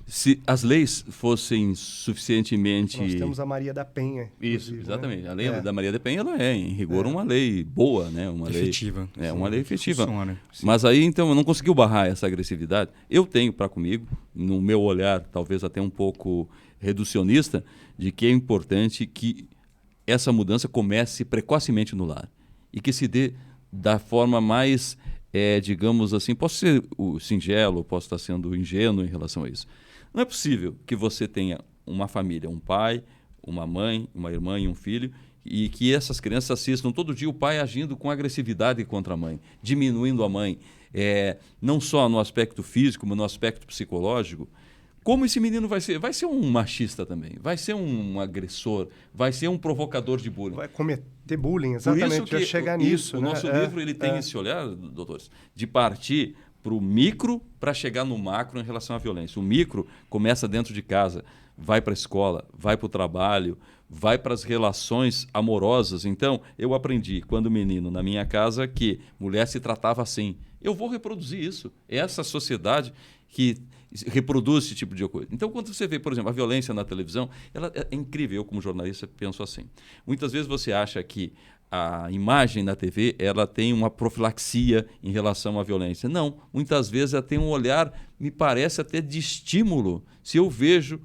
se as leis fossem suficientemente... Nós temos a Maria da Penha. Isso, exatamente. Né? A lei da Maria da Penha, ela é, em rigor, uma lei boa, né? Uma efetiva. Lei, uma lei efetiva. Funciona. Mas aí, então, não conseguiu barrar essa agressividade. Eu tenho para comigo, no meu olhar, talvez até um pouco reducionista, de que é importante que essa mudança comece precocemente no lar. E que se dê da forma mais, digamos assim, posso ser singelo, posso estar sendo ingênuo em relação a isso. Não é possível que você tenha uma família, um pai, uma mãe, uma irmã e um filho, e que essas crianças assistam todo dia o pai agindo com agressividade contra a mãe, diminuindo a mãe, não só no aspecto físico, mas no aspecto psicológico. Como esse menino vai ser? Vai ser um machista também, vai ser um agressor, vai ser um provocador de bullying. Vai cometer bullying, exatamente, Por isso que chegar nisso. O né? nosso livro ele tem esse olhar, doutores, de partir para o micro para chegar no macro em relação à violência. O micro começa dentro de casa, vai para a escola, vai para o trabalho, vai para as relações amorosas. Então, eu aprendi, quando menino, na minha casa, que mulher se tratava assim. Eu vou reproduzir isso. Essa sociedade que reproduz esse tipo de coisa. Então, quando você vê, por exemplo, a violência na televisão, ela é incrível. Eu, como jornalista, penso assim. Muitas vezes você acha que a imagem na TV ela tem uma profilaxia em relação à violência. Não. Muitas vezes ela tem um olhar, me parece até de estímulo. Se eu vejo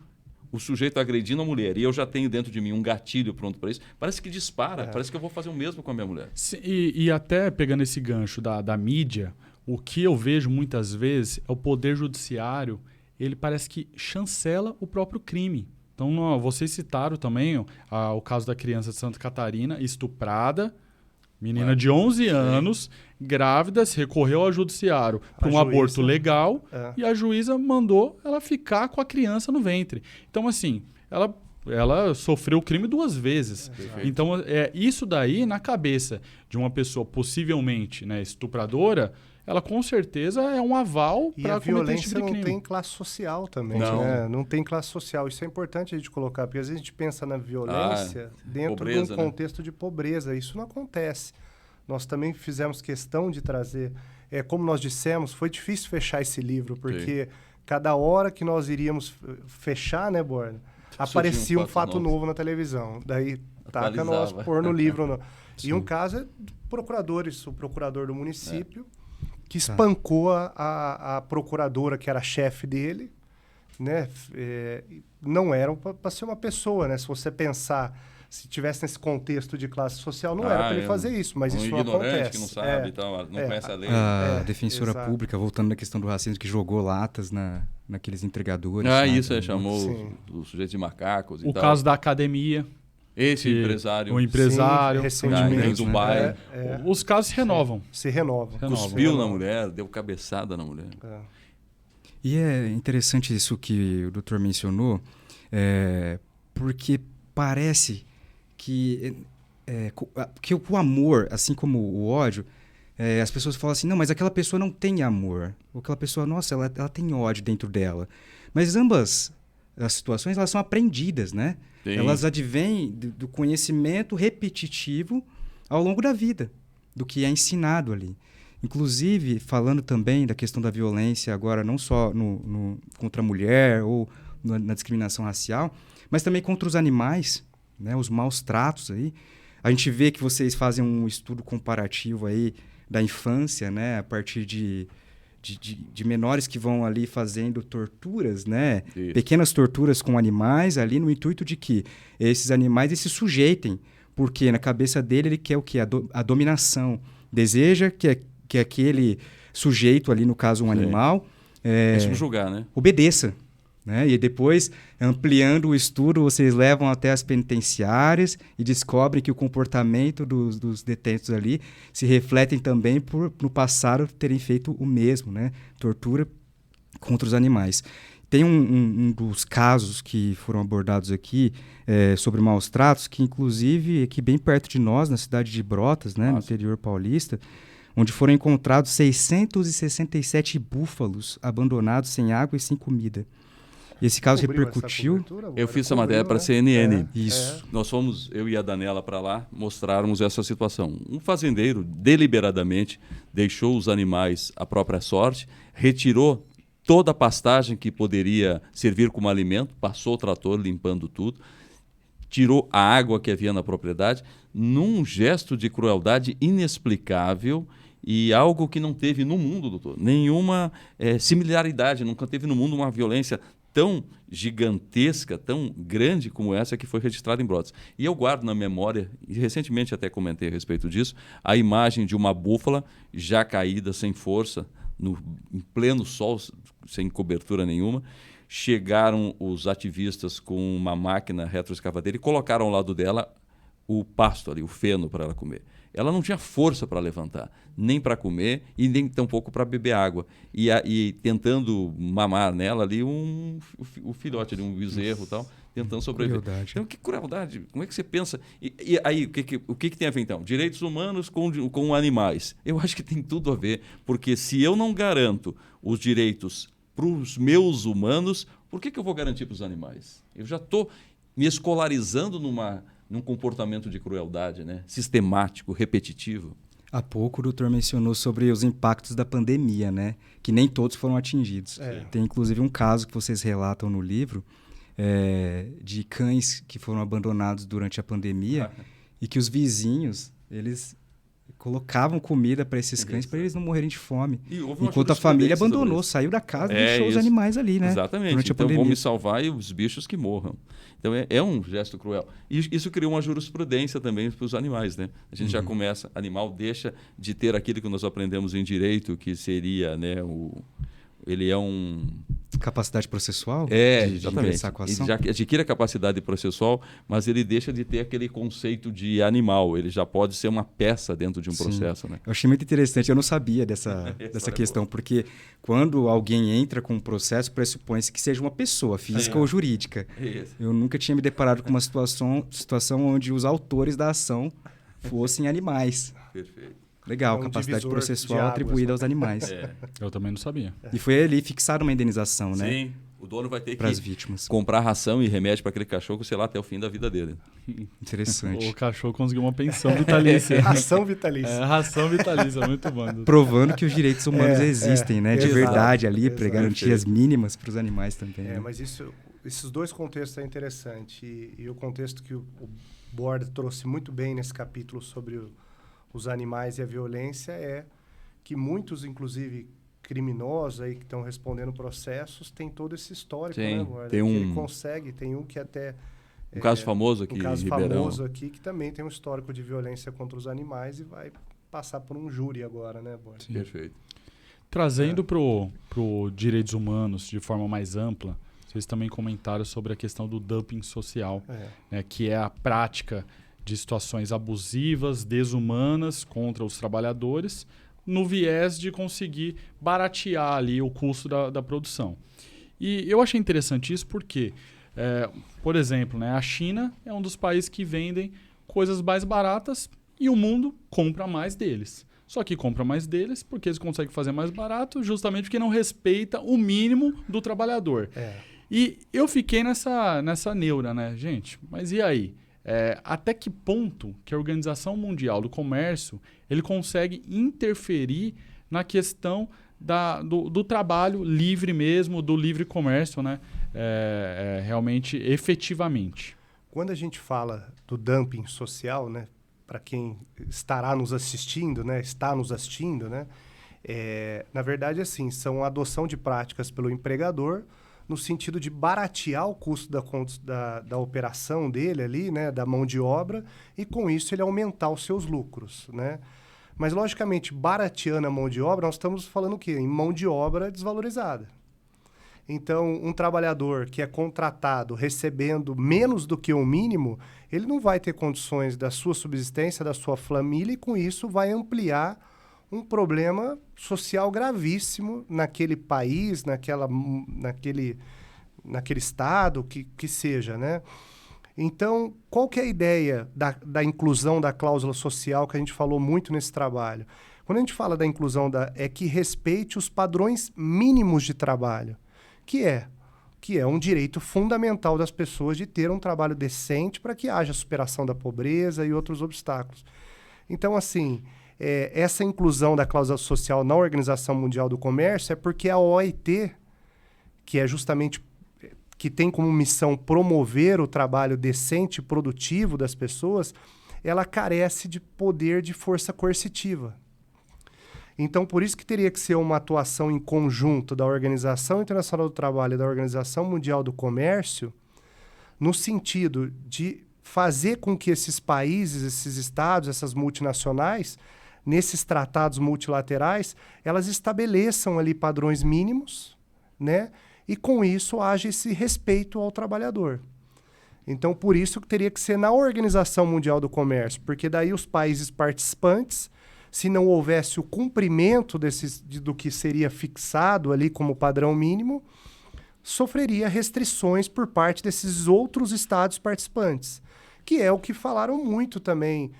o sujeito agredindo a mulher e eu já tenho dentro de mim um gatilho pronto para isso, parece que dispara. Parece que eu vou fazer o mesmo com a minha mulher. Sim, e até pegando esse gancho da mídia, o que eu vejo muitas vezes é o poder judiciário, ele parece que chancela o próprio crime. Então, vocês citaram também o caso da criança de Santa Catarina, estuprada, menina de 11 anos, grávida, se recorreu ao judiciário para um aborto legal e a juíza mandou ela ficar com a criança no ventre. Então, assim, ela sofreu o crime 2 vezes. Então, isso daí, na cabeça de uma pessoa possivelmente, né, estupradora, ela com certeza é um aval para cometer esse tipo de crime. E a violência não tem classe social também, né? Não tem classe social. Isso é importante a gente colocar, porque às vezes a gente pensa na violência dentro pobreza, de um contexto de pobreza. Isso não acontece. Nós também fizemos questão de trazer... como nós dissemos, foi difícil fechar esse livro, porque cada hora que nós iríamos fechar, né, Borna? Aparecia um fato novo na televisão. Daí, taca nós pôr no livro. Não. E um caso é procuradores, o procurador do município, que espancou a procuradora, que era a chefe dele, né? Não era para ser uma pessoa, né? Se você pensar, se tivesse nesse contexto de classe social, não era para ele fazer isso, mas isso não acontece. Que não sabe, não conhece a lei. A defensora pública, voltando na questão do racismo, que jogou latas naqueles entregadores. Isso, chamou o sujeito de macacos e tal. O caso da academia. Esse empresário. O empresário. Recentemente. Em Dubai. Os casos se renovam. Se renovam. Cuspiu na mulher, deu cabeçada na mulher. E é interessante isso que o doutor mencionou, porque parece que Porque o amor, assim como o ódio, as pessoas falam assim, não, mas aquela pessoa não tem amor. Ou aquela pessoa, nossa, ela tem ódio dentro dela. Mas ambas as situações, elas são aprendidas, né? Sim. Elas advêm do conhecimento repetitivo ao longo da vida, do que é ensinado ali. Inclusive, falando também da questão da violência agora, não só contra a mulher ou na discriminação racial, mas também contra os animais, né? Os maus tratos aí. A gente vê que vocês fazem um estudo comparativo aí da infância, né? A partir de menores que vão ali fazendo torturas, né? Isso. Pequenas torturas com animais ali no intuito de que esses animais se sujeitem, porque na cabeça dele ele quer o quê? A dominação. Deseja que aquele sujeito ali, no caso um animal, subjugar, né? obedeça. Né? E depois, ampliando o estudo, vocês levam até as penitenciárias e descobrem que o comportamento dos detentos ali se refletem também no passado terem feito o mesmo, né? Tortura contra os animais. Tem um dos casos que foram abordados aqui sobre maus tratos, que inclusive aqui bem perto de nós, na cidade de Brotas, né? No interior paulista, onde foram encontrados 667 búfalos abandonados sem água e sem comida. E esse caso repercutiu. Eu fiz essa matéria para a CNN. Isso. Nós fomos, eu e a Daniela, para lá, mostrarmos essa situação. Um fazendeiro, deliberadamente, deixou os animais à própria sorte, retirou toda a pastagem que poderia servir como alimento, passou o trator limpando tudo, tirou a água que havia na propriedade, num gesto de crueldade inexplicável e algo que não teve no mundo, doutor. Nenhuma similaridade, nunca teve no mundo uma violência tão gigantesca, tão grande como essa que foi registrada em Brotas. E eu guardo na memória, e recentemente até comentei a respeito disso, a imagem de uma búfala já caída, sem força, em pleno sol, sem cobertura nenhuma. Chegaram os ativistas com uma máquina retroescavadeira e colocaram ao lado dela o pasto ali, o feno para ela comer. Ela não tinha força para levantar, nem para comer e nem tampouco para beber água. E tentando mamar nela ali o filhote de um bezerro e tal, tentando sobreviver. Crueldade. Então, que crueldade! Como é que você pensa? E aí, o que tem a ver então? Direitos humanos com animais. Eu acho que tem tudo a ver, porque se eu não garanto os direitos para os meus humanos, por que eu vou garantir para os animais? Eu já estou me escolarizando num comportamento de crueldade, né? Sistemático, repetitivo. Há pouco o doutor mencionou sobre os impactos da pandemia, né? Que nem todos foram atingidos. Tem inclusive um caso que vocês relatam no livro de cães que foram abandonados durante a pandemia e que os vizinhos, eles colocavam comida para esses cães para eles não morrerem de fome. Enquanto a família abandonou, saiu da casa e deixou os animais ali, né? Exatamente. Durante a então pandemia. vão me salvar e os bichos que morram. Então é um gesto cruel. E isso criou uma jurisprudência também para os animais, né? A gente já começa, animal deixa de ter aquilo que nós aprendemos em direito, que seria, né, ele é um... Capacidade processual? De Exatamente. ingressar com a ação? Ele já adquire a capacidade processual, mas ele deixa de ter aquele conceito de animal. Ele já pode ser uma peça dentro de um processo, né? Eu achei muito interessante. Eu não sabia dessa questão, porque quando alguém entra com um processo, pressupõe-se que seja uma pessoa, física ou jurídica. Isso. Eu nunca tinha me deparado com uma situação onde os autores da ação fossem animais. Perfeito. Legal, É um capacidade divisor processual de águas, atribuída né? aos animais. Eu também não sabia. E foi ali fixada uma indenização, né? Sim, o dono vai ter Para as que vítimas. comprar ração e remédio para aquele cachorro, sei lá, até o fim da vida dele. Interessante. O cachorro conseguiu uma pensão vitalícia. Ração vitalícia. Ração vitalícia, muito bom. doutor. Provando que os direitos humanos existem, né? De exato, verdade ali, para exato. garantias mínimas para os animais também. né? Mas esses dois contextos é interessante. E o contexto que o Borda trouxe muito bem nesse capítulo sobre os animais e a violência é que muitos, inclusive criminosos aí que estão respondendo processos, têm todo esse histórico, Sim, né, Borda? tem Que um- ele consegue, tem um que até... Um caso famoso aqui um caso em Ribeirão. famoso aqui que também tem um histórico de violência contra os animais e vai passar por um júri agora, né, Borda? Perfeito. Trazendo pro direitos humanos de forma mais ampla, vocês também comentaram sobre a questão do dumping social, né, que é a prática de situações abusivas, desumanas contra os trabalhadores, no viés de conseguir baratear ali o custo da produção. E eu achei interessante isso porque, por exemplo, né, a China é um dos países que vendem coisas mais baratas e o mundo compra mais deles. Só que compra mais deles porque eles conseguem fazer mais barato justamente porque não respeita o mínimo do trabalhador. E eu fiquei nessa neura, né, gente? Mas e aí? Até que ponto que a Organização Mundial do Comércio ele consegue interferir na questão do trabalho livre mesmo, do livre comércio, né? Realmente, efetivamente. Quando a gente fala do dumping social, né? Para quem estará nos assistindo, né? Está nos assistindo, né? Na verdade, assim, são a adoção de práticas pelo empregador no sentido de baratear o custo da operação dele ali, né? Da mão de obra, e com isso ele aumentar os seus lucros, né? Mas, logicamente, barateando a mão de obra, nós estamos falando o quê? Em mão de obra desvalorizada. Então, um trabalhador que é contratado recebendo menos do que o mínimo, ele não vai ter condições da sua subsistência, da sua família, e com isso vai ampliar um problema social gravíssimo naquele país, naquele estado, que seja, né? Então, qual que é a ideia da inclusão da cláusula social que a gente falou muito nesse trabalho? Quando a gente fala da inclusão, é que respeite os padrões mínimos de trabalho, que é um direito fundamental das pessoas de ter um trabalho decente para que haja superação da pobreza e outros obstáculos. Então, assim, essa inclusão da cláusula social na Organização Mundial do Comércio é porque a OIT, que é justamente que tem como missão promover o trabalho decente e produtivo das pessoas, ela carece de poder de força coercitiva. Então, por isso que teria que ser uma atuação em conjunto da Organização Internacional do Trabalho e da Organização Mundial do Comércio, no sentido de fazer com que esses países, esses estados, essas multinacionais, nesses tratados multilaterais, elas estabeleçam ali padrões mínimos, né? E com isso haja esse respeito ao trabalhador. Então, por isso que teria que ser na Organização Mundial do Comércio, porque daí os países participantes, se não houvesse o cumprimento do que seria fixado ali como padrão mínimo, sofreria restrições por parte desses outros estados participantes, que é o que falaram muito também,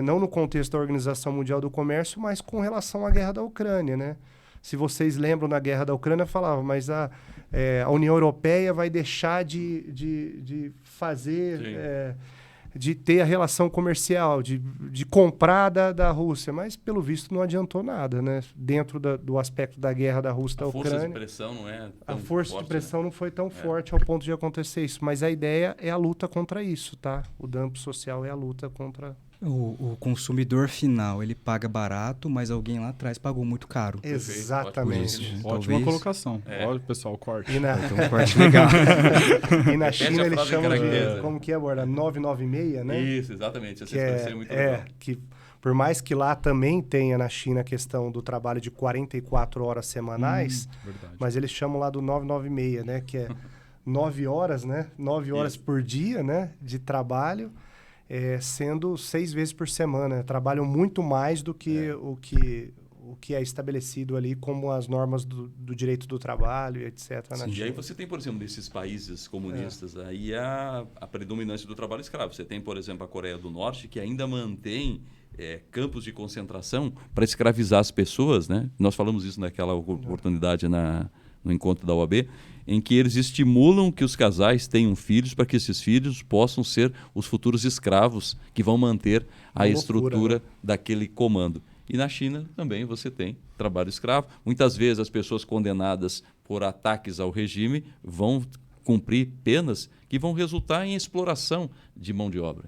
não no contexto da Organização Mundial do Comércio, mas com relação à guerra da Ucrânia, né? Se vocês lembram, na guerra da Ucrânia, falava, mas a União Europeia vai deixar de fazer, de ter a relação comercial, de comprar da Rússia. Mas, pelo visto, não adiantou nada, né? Dentro do aspecto da guerra da Rússia e da Ucrânia. A força de pressão não é tão forte. A força de pressão não foi tão forte ao ponto de acontecer isso. Mas a ideia é a luta contra isso, tá? O dumping social é a luta contra... O consumidor final, ele paga barato, mas alguém lá atrás pagou muito caro. Exatamente. Ótima Talvez... colocação. Olha, pessoal, o corte. Então, um corte legal. E na China eles chamam de... Como que é, Borda? 996, né? Isso, exatamente. Essa expressão é muito legal. Que por mais que lá também tenha na China a questão do trabalho de 44 horas semanais, mas eles chamam lá do 996, né? Que é 9 horas, né? 9 horas por dia, né? De trabalho. Sendo 6 vezes por semana. Trabalham muito mais do que o que é estabelecido ali como as normas do direito do trabalho, etc. E aí você tem, por exemplo, nesses países comunistas, aí a predominância do trabalho escravo. Você tem, por exemplo, a Coreia do Norte, que ainda mantém campos de concentração para escravizar as pessoas, né? Nós falamos isso naquela oportunidade no encontro da OAB, em que eles estimulam que os casais tenham filhos para que esses filhos possam ser os futuros escravos que vão manter a estrutura daquele comando. E na China também você tem trabalho escravo. Muitas vezes as pessoas condenadas por ataques ao regime vão cumprir penas que vão resultar em exploração de mão de obra.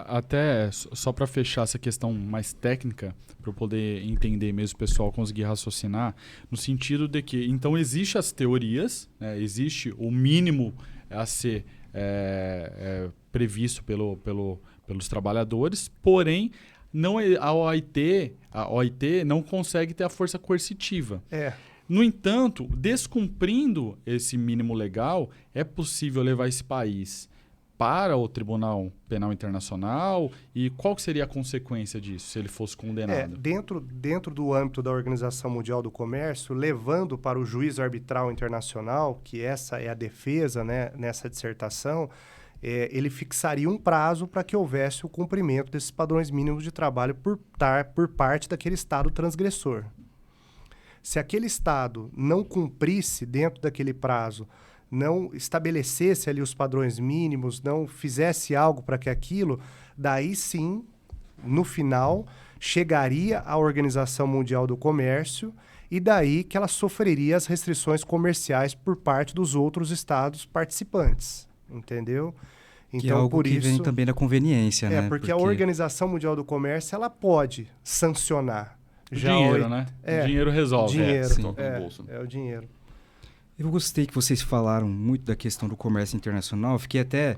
Até só para fechar essa questão mais técnica, para eu poder entender mesmo, o pessoal conseguir raciocinar, no sentido de que, então, existem as teorias, né, existe o mínimo a ser previsto pelos trabalhadores, porém, não, a OIT não consegue ter a força coercitiva. No entanto, descumprindo esse mínimo legal, é possível levar esse país para o Tribunal Penal Internacional? E qual que seria a consequência disso, se ele fosse condenado? Dentro do âmbito da Organização Mundial do Comércio, levando para o juízo arbitral internacional, que essa é a defesa, né, nessa dissertação, ele fixaria um prazo para que houvesse o cumprimento desses padrões mínimos de trabalho por parte daquele Estado transgressor. Se aquele Estado não cumprisse dentro daquele prazo, não estabelecesse ali os padrões mínimos, não fizesse algo para que aquilo, daí sim, no final, chegaria à Organização Mundial do Comércio e daí que ela sofreria as restrições comerciais por parte dos outros Estados participantes, entendeu? Então, que é algo por que isso, vem também da conveniência, né? Porque a Organização Mundial do Comércio, ela pode sancionar. Dinheiro, né? O dinheiro resolve. Dinheiro, o dinheiro. Eu gostei que vocês falaram muito da questão do comércio internacional. Fiquei até...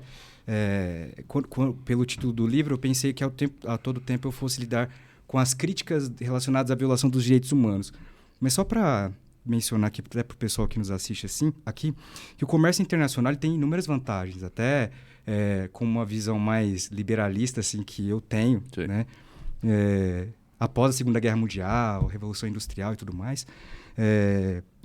pelo título do livro, eu pensei que a todo tempo eu fosse lidar com as críticas relacionadas à violação dos direitos humanos. Mas só para mencionar aqui, até para o pessoal que nos assiste aqui, que o comércio internacional ele tem inúmeras vantagens, até com uma visão mais liberalista assim, que eu tenho, né? Após a Segunda Guerra Mundial, a Revolução Industrial e tudo mais,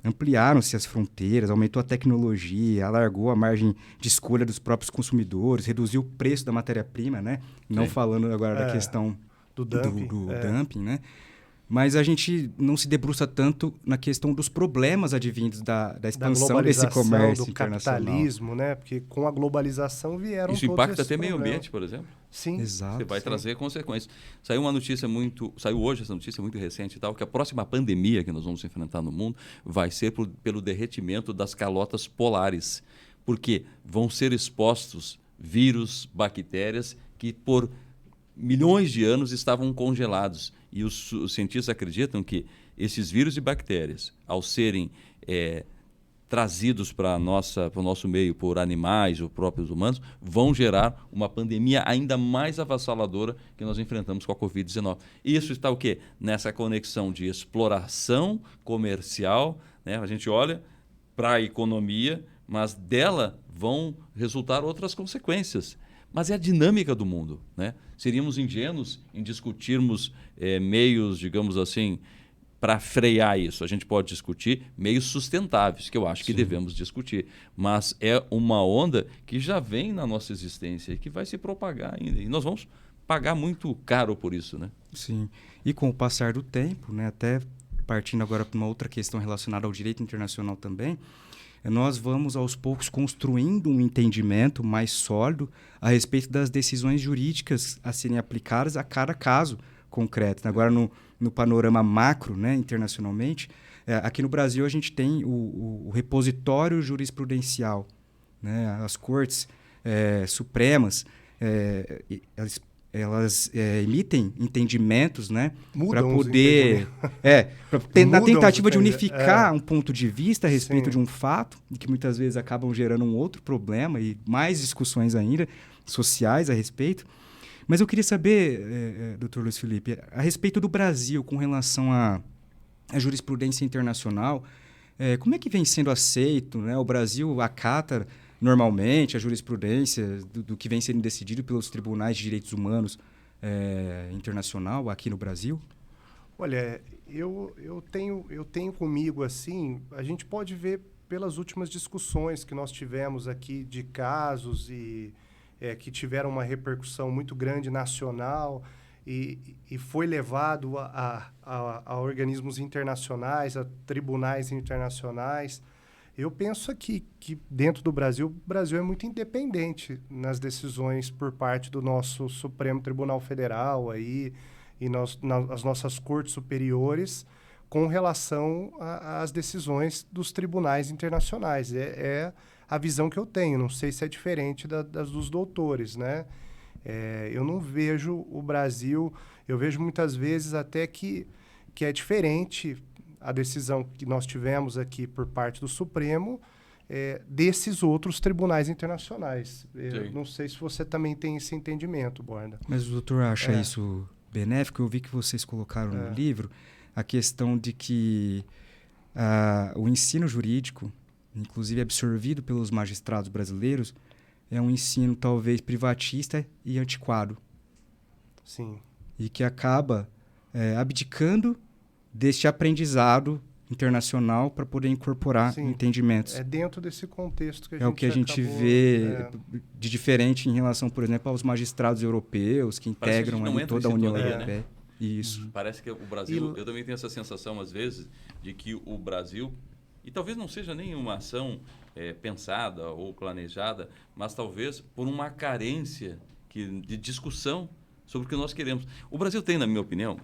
ampliaram-se as fronteiras, aumentou a tecnologia, alargou a margem de escolha dos próprios consumidores, reduziu o preço da matéria-prima, né? Não falando agora da questão do dumping, né? Mas a gente não se debruça tanto na questão dos problemas advindos da expansão desse comércio do internacional. capitalismo, né? Porque com a globalização vieram isso impacta até meio ambiente, por exemplo. Sim. Exato. Você vai trazer consequências. Saiu hoje essa notícia muito recente e tal, que a próxima pandemia que nós vamos enfrentar no mundo vai ser pelo derretimento das calotas polares. Porque vão ser expostos vírus, bactérias que por milhões de anos estavam congelados. E os cientistas acreditam que esses vírus e bactérias, ao serem trazidos para o nosso meio por animais ou próprios humanos, vão gerar uma pandemia ainda mais avassaladora que nós enfrentamos com a Covid-19. E isso está o quê? Nessa conexão de exploração comercial, né? A gente olha para a economia, mas dela vão resultar outras consequências. Mas é a dinâmica do mundo, né? Seríamos ingênuos em discutirmos meios, digamos assim, para frear isso. A gente pode discutir meios sustentáveis, que eu acho que devemos discutir. Mas é uma onda que já vem na nossa existência e que vai se propagar ainda. E nós vamos pagar muito caro por isso, né? Sim. E com o passar do tempo, né, até partindo agora para uma outra questão relacionada ao direito internacional também, nós vamos, aos poucos, construindo um entendimento mais sólido a respeito das decisões jurídicas a serem aplicadas a cada caso concreto. Agora, no panorama macro, né, internacionalmente, aqui no Brasil a gente tem o repositório jurisprudencial, né, as cortes supremas, elas emitem entendimentos, né, para poder na tentativa de unificar um ponto de vista a respeito de um fato, que muitas vezes acabam gerando um outro problema e mais discussões ainda sociais a respeito. Mas eu queria saber, Dr. Luiz Felipe, a respeito do Brasil com relação à jurisprudência internacional, como é que vem sendo aceito, né? O Brasil acata normalmente a jurisprudência do que vem sendo decidido pelos tribunais de direitos humanos internacional aqui no Brasil? Olha, eu tenho comigo, assim, a gente pode ver pelas últimas discussões que nós tivemos aqui de casos que tiveram uma repercussão muito grande nacional e foi levado a organismos internacionais, a tribunais internacionais. Eu penso aqui que dentro do Brasil, o Brasil é muito independente nas decisões por parte do nosso Supremo Tribunal Federal aí, e as nossas cortes superiores com relação às decisões dos tribunais internacionais. É a visão que eu tenho, não sei se é diferente das dos doutores, né? Eu não vejo o Brasil, eu vejo muitas vezes até que é diferente a decisão que nós tivemos aqui por parte do Supremo desses outros tribunais internacionais. Não sei se você também tem esse entendimento, Borda. Mas o doutor acha isso benéfico? Eu vi que vocês colocaram no livro a questão de que o ensino jurídico, inclusive absorvido pelos magistrados brasileiros, é um ensino talvez privatista e antiquado. Sim. E que acaba abdicando deste aprendizado internacional para poder incorporar Sim. entendimentos. É dentro desse contexto que a É gente o que a gente acabou, vê de diferente em relação, por exemplo, aos magistrados europeus que Parece que a integram gente não ali entra em toda a União sintonia, Europeia. Isso. Parece que o Brasil... Eu também tenho essa sensação, às vezes, de que o Brasil... E talvez não seja nenhuma ação pensada ou planejada, mas talvez por uma carência de discussão sobre o que nós queremos. O Brasil tem, na minha opinião,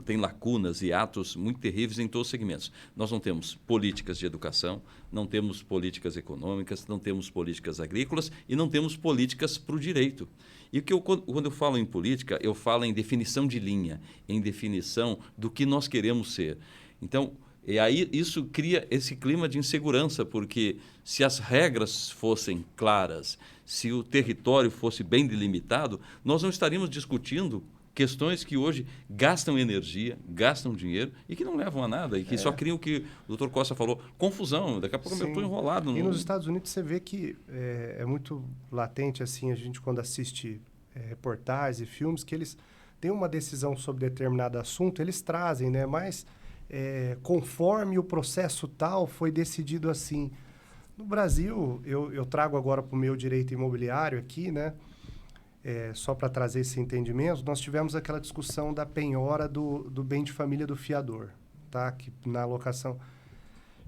tem lacunas e atos muito terríveis em todos os segmentos. Nós não temos políticas de educação, não temos políticas econômicas, não temos políticas agrícolas e não temos políticas para o direito. E quando eu falo em política, eu falo em definição de linha, em definição do que nós queremos ser. Então, e aí isso cria esse clima de insegurança, porque se as regras fossem claras, se o território fosse bem delimitado, nós não estaríamos discutindo questões que hoje gastam energia, gastam dinheiro e que não levam a nada, e que só criam o que o Dr. Costa falou, confusão. Daqui a pouco eu estou enrolado. E nos Estados Unidos você vê que é muito latente, assim, a gente quando assiste reportagens e filmes, que eles têm uma decisão sobre determinado assunto, eles trazem, né? Mas conforme o processo tal foi decidido assim. No Brasil, eu trago agora para o meu direito imobiliário aqui, né? Só para trazer esse entendimento, nós tivemos aquela discussão da penhora do bem de família do fiador, tá? Que na locação...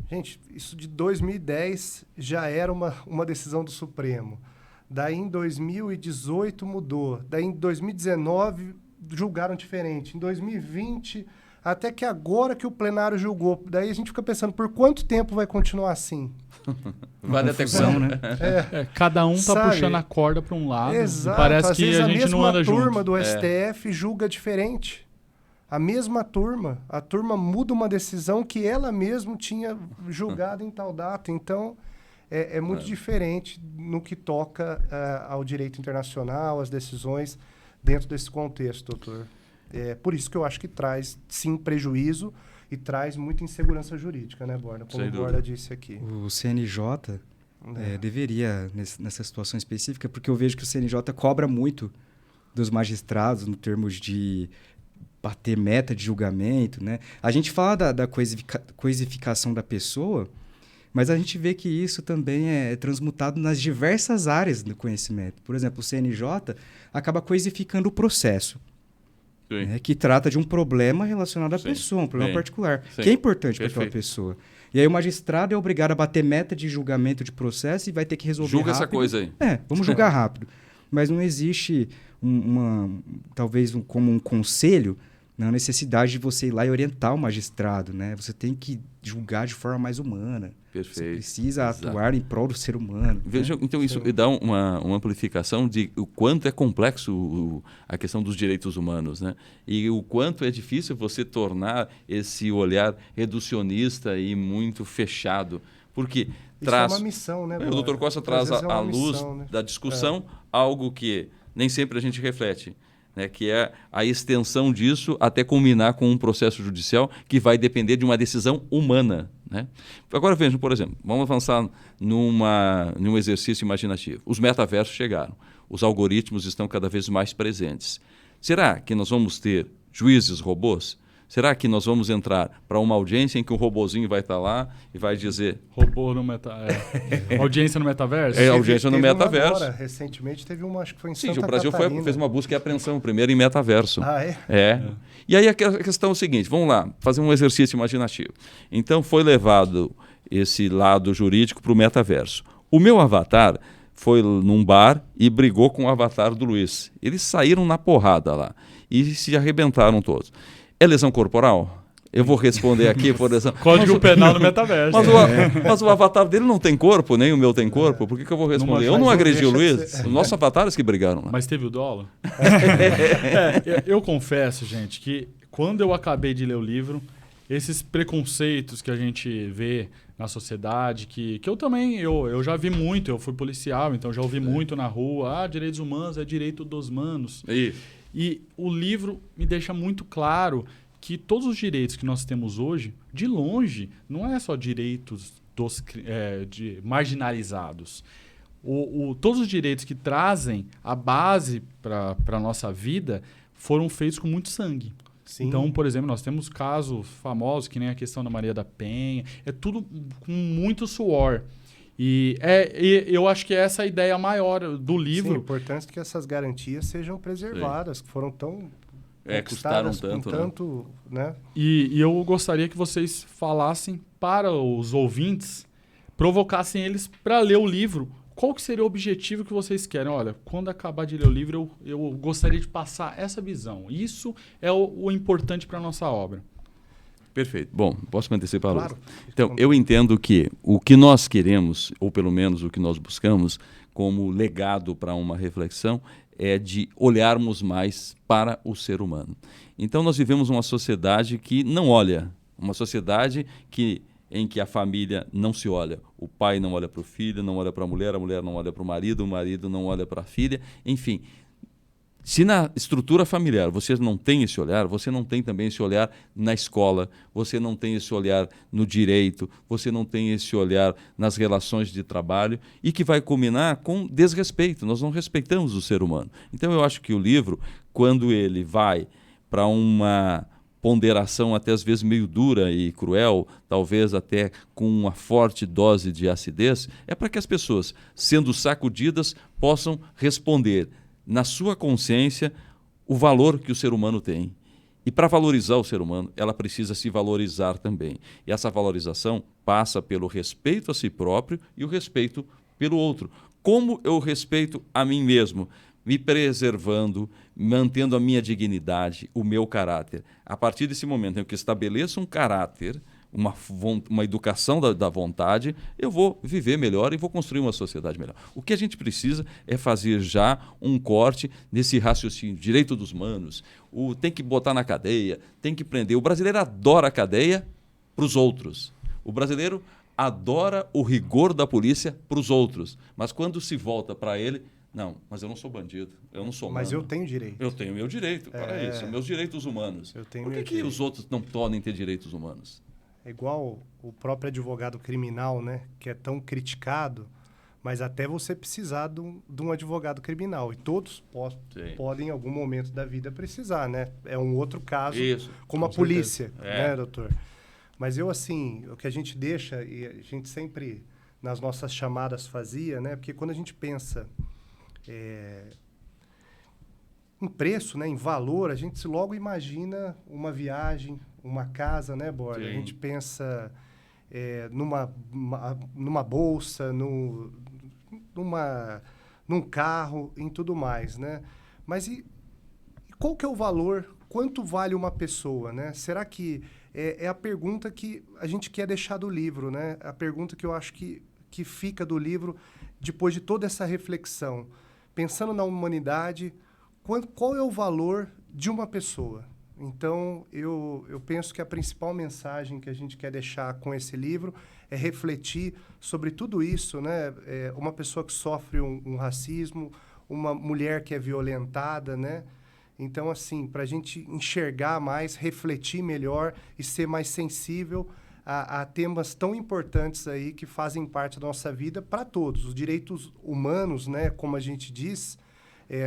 Gente, isso de 2010 já era uma decisão do Supremo. Daí, em 2018, mudou. Daí, em 2019, julgaram diferente. Em 2020... Até que agora que o plenário julgou. Daí a gente fica pensando, por quanto tempo vai continuar assim? Vale até quando, né? Cada um tá puxando a corda para um lado. Exato. Parece Às que vezes a gente não anda junto. A mesma turma do STF julga diferente. A mesma turma. A turma muda uma decisão que ela mesma tinha julgado em tal data. Então, é muito diferente no que toca ao direito internacional, às decisões dentro desse contexto, doutor. Por isso que eu acho que traz, sim, prejuízo e traz muita insegurança jurídica, né, Borda? Como o Borda disse aqui. O CNJ deveria, nessa situação específica, porque eu vejo que o CNJ cobra muito dos magistrados no termos de bater meta de julgamento, né? A gente fala da coisificação da pessoa, mas a gente vê que isso também é transmutado nas diversas áreas do conhecimento. Por exemplo, o CNJ acaba coisificando o processo. Que trata de um problema relacionado à pessoa, um problema particular, que é importante para aquela pessoa. E aí o magistrado é obrigado a bater meta de julgamento de processo e vai ter que resolver Julga rápido. Essa coisa aí. Vamos julgar rápido. Mas não existe, talvez como um conselho, na necessidade de você ir lá e orientar o magistrado, né? Você tem que julgar de forma mais humana. Perfeito. Você precisa atuar em prol do ser humano. Veja, então isso dá uma amplificação de o quanto é complexo a questão dos direitos humanos, né? E o quanto é difícil você tornar esse olhar reducionista e muito fechado. Porque traz... Isso é uma missão, né? O Dr. Costa traz à luz da discussão algo que nem sempre a gente reflete. Né, que é a extensão disso até culminar com um processo judicial que vai depender de uma decisão humana. Né? Agora vejam, por exemplo, vamos avançar num exercício imaginativo. Os metaversos chegaram, os algoritmos estão cada vez mais presentes. Será que nós vamos ter juízes robôs? Será que nós vamos entrar para uma audiência em que um robozinho vai estar lá e vai dizer... Robô no audiência no metaverso? Audiência no metaverso. Agora, recentemente teve uma, acho que foi em Santa Catarina. Sim, o Brasil fez uma busca e apreensão, primeiro em metaverso. E aí a questão é o seguinte, vamos lá, fazer um exercício imaginativo. Então foi levado esse lado jurídico para o metaverso. O meu avatar foi num bar e brigou com o avatar do Luiz. Eles saíram na porrada lá e se arrebentaram todos. É lesão corporal? Eu vou responder aqui por lesão. Código penal no metaverso. Mas o avatar dele não tem corpo, nem o meu tem corpo. Por que eu vou responder? Eu não agredi o Luiz. Os nossos avatares que brigaram lá. Mas teve o dolo? Eu confesso, gente, que quando eu acabei de ler o livro, esses preconceitos que a gente vê na sociedade, que eu também, eu já vi muito, eu fui policial, então já ouvi muito na rua, direitos humanos é direito dos manos. Isso. E o livro me deixa muito claro que todos os direitos que nós temos hoje, de longe, não é só direitos de marginalizados. Todos os direitos que trazem a base para a nossa vida foram feitos com muito sangue. Sim. Então, por exemplo, nós temos casos famosos, que nem a questão da Maria da Penha. É tudo com muito suor. E eu acho que essa é a ideia maior do livro. Sim, a importância é que essas garantias sejam preservadas, que foram tão custaram conquistadas tanto, com tanto, né? E eu gostaria que vocês falassem para os ouvintes, provocassem eles para ler o livro. Qual que seria o objetivo que vocês querem? Olha, quando acabar de ler o livro, eu gostaria de passar essa visão. Isso é o importante para a nossa obra. Perfeito. Bom, posso me antecipar? Claro. Então, eu entendo que o que nós queremos, ou pelo menos o que nós buscamos como legado para uma reflexão, é de olharmos mais para o ser humano. Então, nós vivemos uma sociedade que não olha, uma sociedade em que a família não se olha. O pai não olha para o filho, não olha para a mulher não olha para o marido não olha para a filha. Enfim, se na estrutura familiar você não tem esse olhar, você não tem também esse olhar na escola, você não tem esse olhar no direito, você não tem esse olhar nas relações de trabalho e que vai culminar com desrespeito. Nós não respeitamos o ser humano. Então eu acho que o livro, quando ele vai para uma ponderação até às vezes meio dura e cruel, talvez até com uma forte dose de acidez, é para que as pessoas, sendo sacudidas, possam responder na sua consciência o valor que o ser humano tem. E para valorizar o ser humano, ela precisa se valorizar também. E essa valorização passa pelo respeito a si próprio e o respeito pelo outro. Como eu respeito a mim mesmo? Me preservando, mantendo a minha dignidade, o meu caráter. A partir desse momento em que eu estabeleço um caráter, uma educação da vontade, eu vou viver melhor e vou construir uma sociedade melhor. O que a gente precisa é fazer já um corte nesse raciocínio, direito dos humanos, tem que botar na cadeia, tem que prender. O brasileiro adora a cadeia para os outros. O brasileiro adora o rigor da polícia para os outros. Mas quando se volta para ele, não, mas eu não sou bandido, eu não sou humano. Mas eu tenho direito. Eu tenho meu direito, para isso, meus direitos humanos. Por que os outros não podem ter direitos humanos? É igual o próprio advogado criminal, né? Que é tão criticado, mas até você precisar de um advogado criminal. E todos podem, em algum momento da vida, precisar, né? É um outro caso, como a polícia, né, doutor? Mas o que a gente deixa, e a gente sempre, nas nossas chamadas fazia, né? Porque quando a gente pensa em preço, né, em valor, a gente logo imagina uma viagem, uma casa, né, Borda? A gente pensa numa bolsa, num carro, em tudo mais, né? Mas e qual que é o valor? Quanto vale uma pessoa, né? Será que é a pergunta que a gente quer deixar do livro, né? A pergunta que eu acho que fica do livro depois de toda essa reflexão. Pensando na humanidade, qual é o valor de uma pessoa? Então, eu penso que a principal mensagem que a gente quer deixar com esse livro é refletir sobre tudo isso, né? Uma pessoa que sofre um racismo, uma mulher que é violentada, né? Então, assim, para a gente enxergar mais, refletir melhor e ser mais sensível a temas tão importantes aí que fazem parte da nossa vida para todos. Os direitos humanos, né, como a gente diz,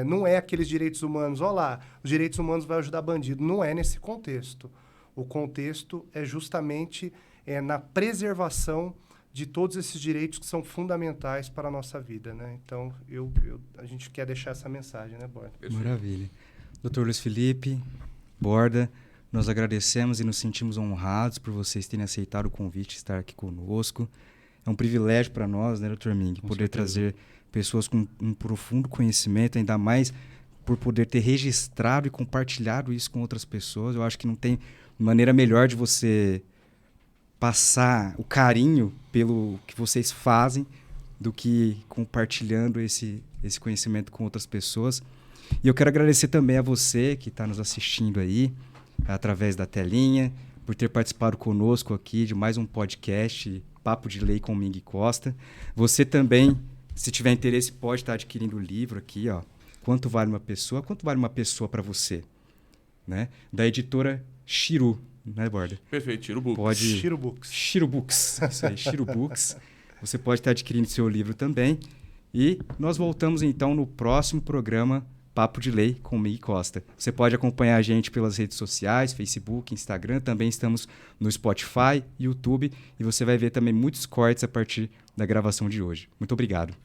não é aqueles direitos humanos, olha lá, os direitos humanos vão ajudar bandido. Não é nesse contexto. O contexto é justamente na preservação de todos esses direitos que são fundamentais para a nossa vida, né? Então, a gente quer deixar essa mensagem, né, Borda? Maravilha. Dr. Luiz Felipe, Borda, nós agradecemos e nos sentimos honrados por vocês terem aceitado o convite de estar aqui conosco. É um privilégio para nós, né, Dr. Ming, poder trazer pessoas com um profundo conhecimento, ainda mais por poder ter registrado e compartilhado isso com outras pessoas. Eu acho que não tem maneira melhor de você passar o carinho pelo que vocês fazem do que compartilhando esse conhecimento com outras pessoas. E eu quero agradecer também a você que está nos assistindo aí, através da telinha, por ter participado conosco aqui de mais um podcast, Papo de Lei com Ming Costa. Você também, se tiver interesse, pode estar adquirindo o livro aqui, ó. Quanto vale uma pessoa? Quanto vale uma pessoa para você? Né? Da editora Chiru, né, Borda? Perfeito, Chiru Books. Pode... Chiru Books. Chiru Books, isso aí, Chiru Books. Você pode estar adquirindo seu livro também. E nós voltamos então no próximo programa Papo de Lei com Mei Costa. Você pode acompanhar a gente pelas redes sociais, Facebook, Instagram, também estamos no Spotify, YouTube, e você vai ver também muitos cortes a partir da gravação de hoje. Muito obrigado.